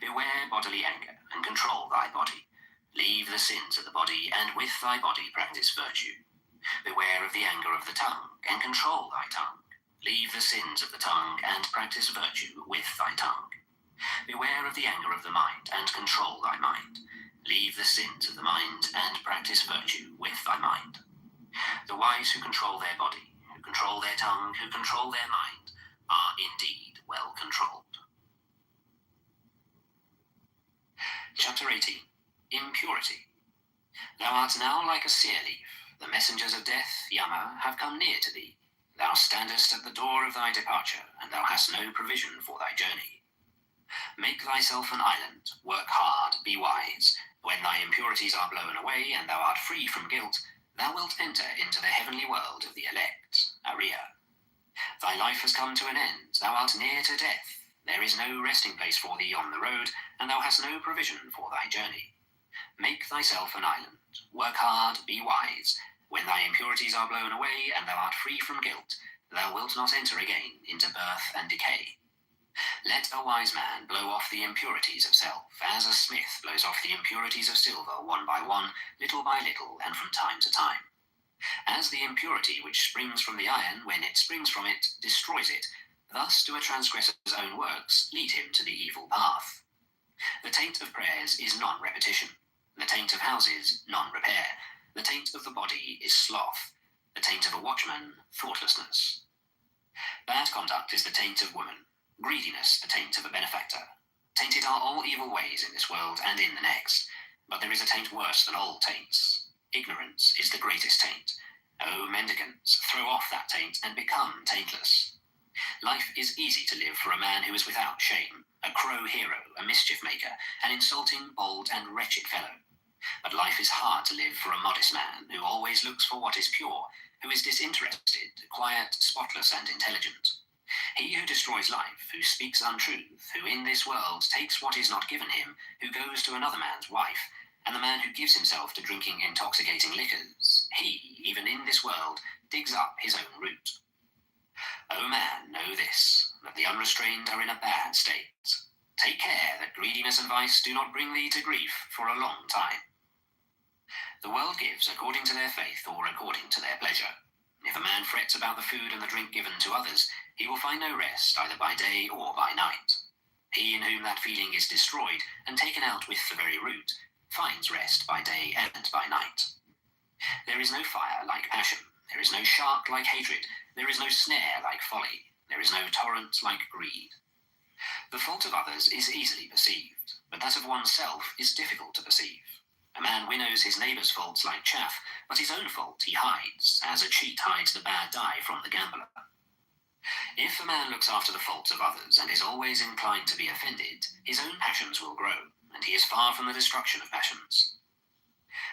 Beware bodily anger, and control thy body. Leave the sins of the body, and with thy body practice virtue. Beware of the anger of the tongue, and control thy tongue. Leave the sins of the tongue, and practice virtue with thy tongue. Beware of the anger of the mind, and control thy mind. Leave the sins of the mind, and practice virtue with thy mind. The wise who control their body, who control their tongue, who control their mind, are indeed well controlled. Chapter 18. Impurity. Thou art now like a sear leaf. The messengers of death, Yama, have come near to thee. Thou standest at the door of thy departure, and thou hast no provision for thy journey. Make thyself an island, work hard, be wise. When thy impurities are blown away, and thou art free from guilt, thou wilt enter into the heavenly world of the elect, Ariya. Thy life has come to an end, thou art near to death. There is no resting place for thee on the road, and thou hast no provision for thy journey. Make thyself an island, work hard, be wise. When thy impurities are blown away, and thou art free from guilt, thou wilt not enter again into birth and decay. Let a wise man blow off the impurities of self, as a smith blows off the impurities of silver one by one, little by little, and from time to time. As the impurity which springs from the iron, when it springs from it, destroys it, thus do a transgressor's own works lead him to the evil path. The taint of prayers is non-repetition. The taint of houses, non-repair. The taint of the body is sloth. The taint of a watchman, thoughtlessness. Bad conduct is the taint of woman. Greediness, the taint of a benefactor. Tainted are all evil ways in this world and in the next, but there is a taint worse than all taints. Ignorance is the greatest taint. O mendicants, throw off that taint and become taintless. Life is easy to live for a man who is without shame, a crow hero, a mischief maker, an insulting, bold, and wretched fellow. But life is hard to live for a modest man who always looks for what is pure, who is disinterested, quiet, spotless, and intelligent. He who destroys life, who speaks untruth, who in this world takes what is not given him, who goes to another man's wife, and the man who gives himself to drinking intoxicating liquors, he, even in this world, digs up his own root. O man, know this, that the unrestrained are in a bad state. Take care that greediness and vice do not bring thee to grief for a long time. The world gives according to their faith or according to their pleasure. If a man frets about the food and the drink given to others, he will find no rest either by day or by night. He in whom that feeling is destroyed and taken out with the very root finds rest by day and by night. There is no fire like passion. There is no shark like hatred. There is no snare like folly. There is no torrent like greed. The fault of others is easily perceived, but that of oneself is difficult to perceive. A man winnows his neighbour's faults like chaff, but his own fault he hides, as a cheat hides the bad die from the gambler. If a man looks after the faults of others and is always inclined to be offended, his own passions will grow, and he is far from the destruction of passions.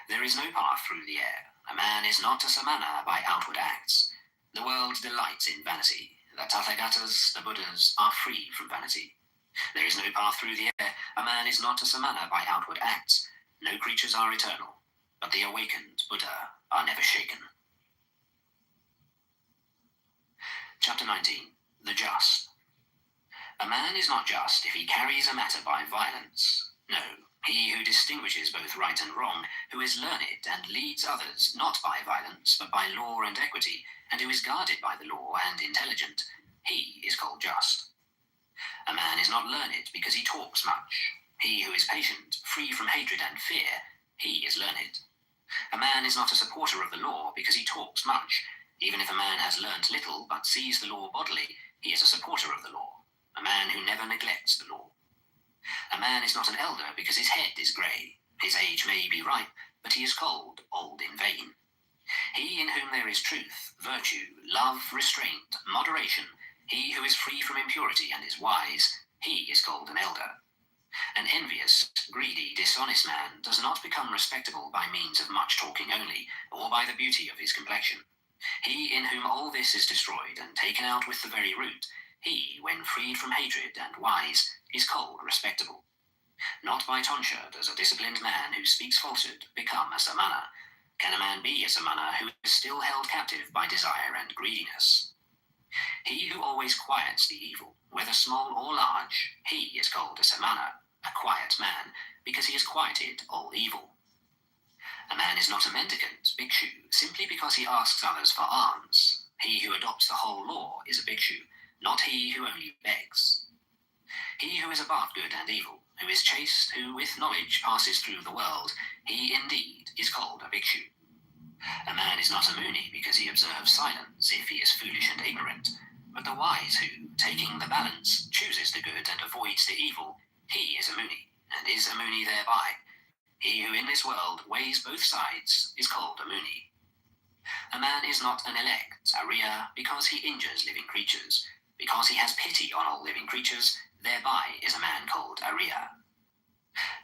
There is no path through the air. A man is not a samana by outward acts. The world delights in vanity. The Tathagatas, the Buddhas, are free from vanity. There is no path through the air. A man is not a samana by outward acts. No creatures are eternal, but the awakened Buddha are never shaken. Chapter 19. The Just. A man is not just if he carries a matter by violence. No, he who distinguishes both right and wrong, who is learned and leads others not by violence, but by law and equity, and who is guarded by the law and intelligent, he is called just. A man is not learned because he talks much. He who is patient, free from hatred and fear, he is learned. A man is not a supporter of the law because he talks much. Even if a man has learnt little but sees the law bodily, he is a supporter of the law, a man who never neglects the law. A man is not an elder because his head is grey. His age may be ripe, but he is called old in vain. He in whom there is truth, virtue, love, restraint, moderation, he who is free from impurity and is wise, he is called an elder. An envious, greedy, dishonest man does not become respectable by means of much talking only, or by the beauty of his complexion. He in whom all this is destroyed and taken out with the very root, he, when freed from hatred and wise, is called respectable. Not by tonsure does a disciplined man who speaks falsehood become a samana. Can a man be a samana who is still held captive by desire and greediness? He who always quiets the evil, whether small or large, he is called a samana, a quiet man, because he has quieted all evil. A man is not a mendicant, bhikshu, simply because he asks others for alms. He who adopts the whole law is a bhikshu, not he who only begs. He who is above good and evil, who is chaste, who with knowledge passes through the world, he indeed is called a bhikshu. A man is not a muni because he observes silence if he is foolish and ignorant, but the wise who, taking the balance, chooses the good and avoids the evil, he is a muni, and is a muni thereby. He who in this world weighs both sides is called a muni. A man is not an elect, Arya, because he injures living creatures. Because he has pity on all living creatures, thereby is a man called Arya.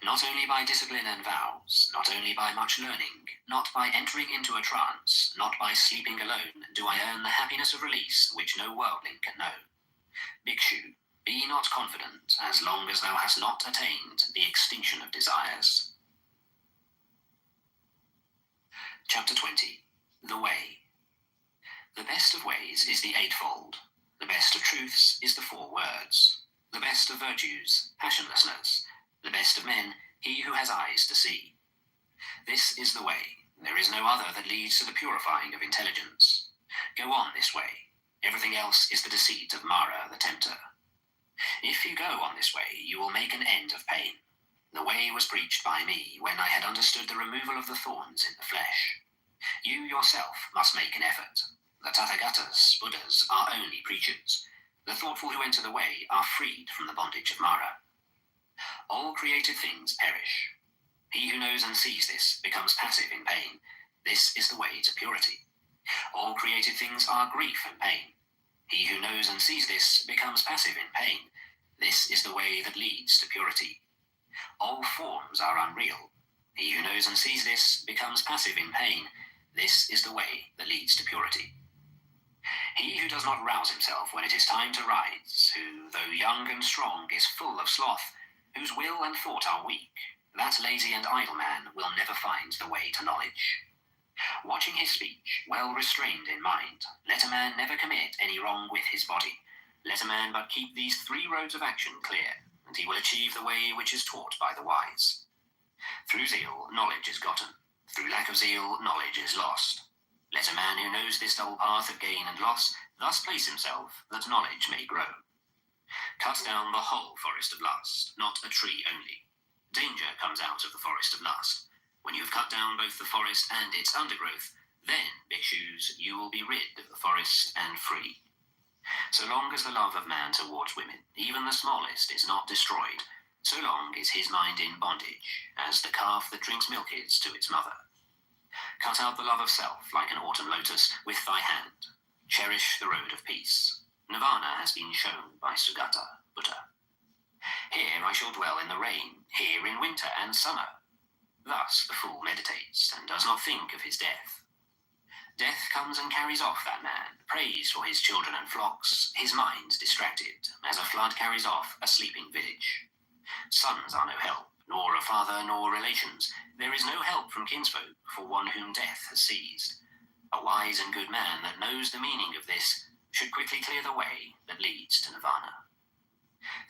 Not only by discipline and vows, not only by much learning, not by entering into a trance, not by sleeping alone, do I earn the happiness of release which no worldling can know. Bhikshu, be not confident as long as thou hast not attained the extinction of desires. Chapter 20. The Way. The best of ways is the eightfold. The best of truths is the 4 words. The best of virtues, passionlessness. The best of men, he who has eyes to see. This is the way. There is no other that leads to the purifying of intelligence. Go on this way. Everything else is the deceit of Mara, the tempter. If you go on this way, you will make an end of pain. The way was preached by me when I had understood the removal of the thorns in the flesh. You yourself must make an effort. The Tathagatas, Buddhas, are only preachers. The thoughtful who enter the way are freed from the bondage of Mara. All created things perish. He who knows and sees this becomes passive in pain. This is the way to purity. All created things are grief and pain. He who knows and sees this becomes passive in pain. This is the way that leads to purity. All forms are unreal. He who knows and sees this becomes passive in pain. This is the way that leads to purity. He who does not rouse himself when it is time to rise, who, though young and strong, is full of sloth, whose will and thought are weak, that lazy and idle man will never find the way to knowledge. Watching his speech, well restrained in mind, let a man never commit any wrong with his body. Let a man but keep these 3 roads of action clear, and he will achieve the way which is taught by the wise. Through zeal, knowledge is gotten. Through lack of zeal, knowledge is lost. Let a man who knows this double path of gain and loss thus place himself, that knowledge may grow. Cut down the whole forest of lust, not a tree only. Danger comes out of the forest of lust. When you have cut down both the forest and its undergrowth, then, bhikshus, you will be rid of the forest and free. So long as the love of man towards women, even the smallest, is not destroyed, so long is his mind in bondage, as the calf that drinks milk is to its mother. Cut out the love of self like an autumn lotus with thy hand. Cherish the road of peace. Nirvana has been shown by Sugata, Buddha. Here I shall dwell in the rain, here in winter and summer. Thus the fool meditates, and does not think of his death. Death comes and carries off that man, prays for his children and flocks, his mind distracted, as a flood carries off a sleeping village. Sons are no help, nor a father nor relations. There is no help from kinsfolk for one whom death has seized. A wise and good man that knows the meaning of this should quickly clear the way that leads to nirvana.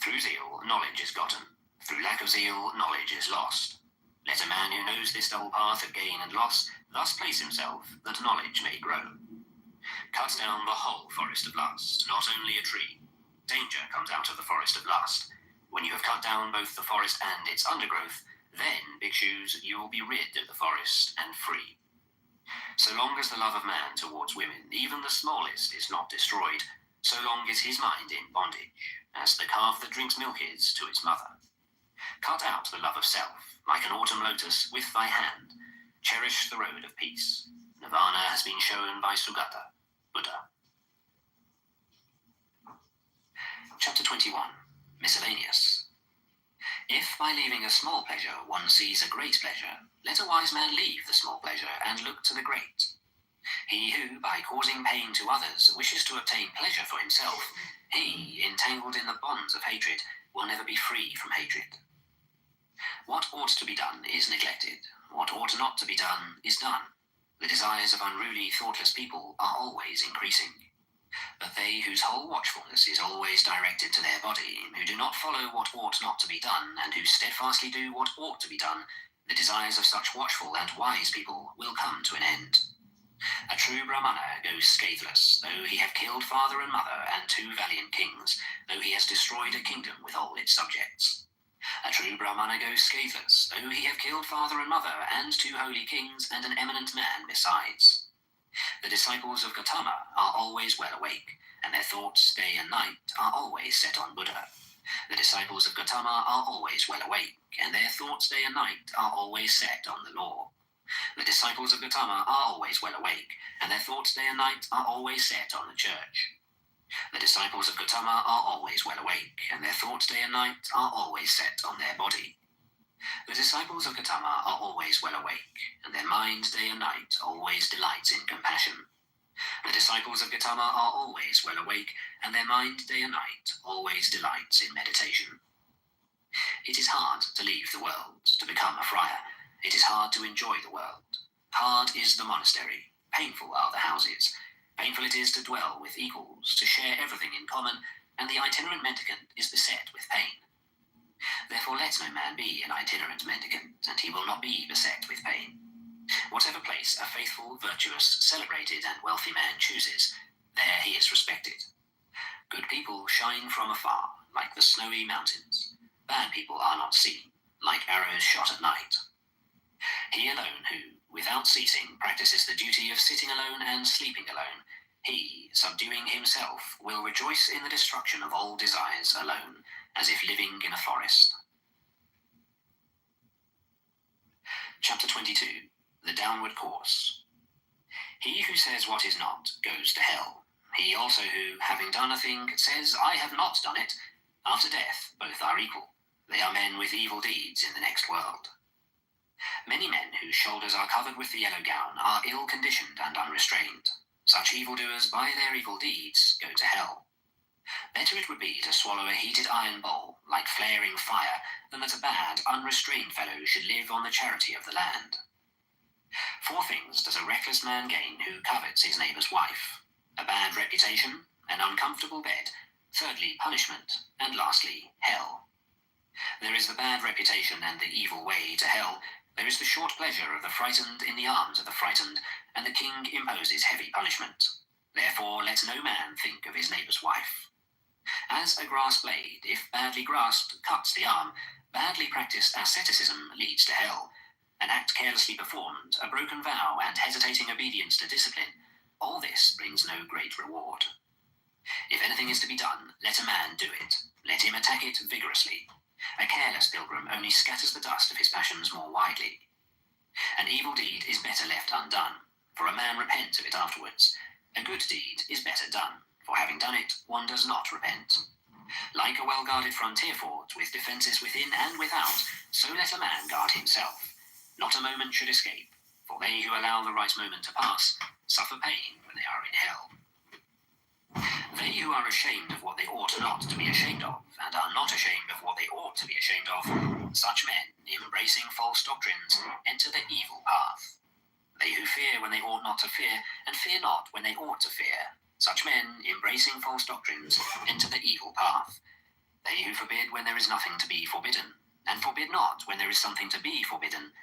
Through zeal, knowledge is gotten. Through lack of zeal, knowledge is lost. Let a man who knows this double path of gain and loss thus place himself, that knowledge may grow. Cut down the whole forest of lust, not only a tree. Danger comes out of the forest of lust. When you have cut down both the forest and its undergrowth, then, bhikshus, you will be rid of the forest and free. So long as the love of man towards women, even the smallest, is not destroyed, so long is his mind in bondage, as the calf that drinks milk is to its mother. Cut out the love of self, like an autumn lotus, with thy hand. Cherish the road of peace. Nirvana has been shown by Sugata, Buddha. Chapter 21. Miscellaneous. If by leaving a small pleasure one sees a great pleasure, let a wise man leave the small pleasure and look to the great. He who, by causing pain to others, wishes to obtain pleasure for himself, he, entangled in the bonds of hatred, will never be free from hatred. What ought to be done is neglected. What ought not to be done is done. The desires of unruly, thoughtless people are always increasing. But they whose whole watchfulness is always directed to their body, who do not follow what ought not to be done, and who steadfastly do what ought to be done, the desires of such watchful and wise people will come to an end. A true Brahmana goes scatheless, though he have killed father and mother and 2 valiant kings, though he has destroyed a kingdom with all its subjects. A true Brahmana goes scatheless, though he have killed father and mother and 2 holy kings and an eminent man besides. The disciples of Gautama are always well awake, and their thoughts day and night are always set on Buddha. The disciples of Gautama are always well awake, and their thoughts day and night are always set on the law. The disciples of Gautama are always well awake, and their thoughts day and night are always set on the church. The disciples of Gautama are always well awake, and their thoughts day and night are always set on their body. The disciples of Gautama are always well awake, and their mind day and night always delights in compassion. The disciples of Gautama are always well awake, and their mind day and night always delights in meditation. It is hard to leave the world, to become a friar. It is hard to enjoy the world. Hard is the monastery. Painful are the houses. Painful it is to dwell with equals, to share everything in common, and the itinerant mendicant is beset with pain. Therefore let no man be an itinerant mendicant, and he will not be beset with pain. Whatever place a faithful, virtuous, celebrated, and wealthy man chooses, there he is respected. Good people shine from afar, like the snowy mountains. Bad people are not seen, like arrows shot at night. He alone who, without ceasing, practices the duty of sitting alone and sleeping alone, he, subduing himself, will rejoice in the destruction of all desires alone, as if living in a forest. Chapter 22. The Downward Course. He who says what is not goes to hell. He also who, having done a thing, says, I have not done it, after death both are equal. They are men with evil deeds in the next world. Many men whose shoulders are covered with the yellow gown are ill-conditioned and unrestrained. Such evildoers, by their evil deeds, go to hell. Better it would be to swallow a heated iron bowl, like flaring fire, than that a bad, unrestrained fellow should live on the charity of the land. 4 things does a reckless man gain who covets his neighbour's wife: a bad reputation, an uncomfortable bed, thirdly punishment, and lastly hell. There is the bad reputation and the evil way to hell. There is the short pleasure of the frightened in the arms of the frightened, and the king imposes heavy punishment. Therefore let no man think of his neighbour's wife. As a grass blade, if badly grasped, cuts the arm, badly practised asceticism leads to hell. An act carelessly performed, a broken vow, and hesitating obedience to discipline, all this brings no great reward. If anything is to be done, let a man do it. Let him attack it vigorously. A careless pilgrim only scatters the dust of his passions more widely. An evil deed is better left undone, for a man repents of it afterwards. A good deed is better done, for having done it, one does not repent. Like a well-guarded frontier fort, with defences within and without, so let a man guard himself. Not a moment should escape, for they who allow the right moment to pass suffer pain when they are in hell. They who are ashamed of what they ought not to be ashamed of, and are not ashamed of what they ought to be ashamed of, such men, embracing false doctrines, enter the evil path. They who fear when they ought not to fear, and fear not when they ought to fear, such men, embracing false doctrines, enter the evil path. They who forbid when there is nothing to be forbidden, and forbid not when there is something to be forbidden,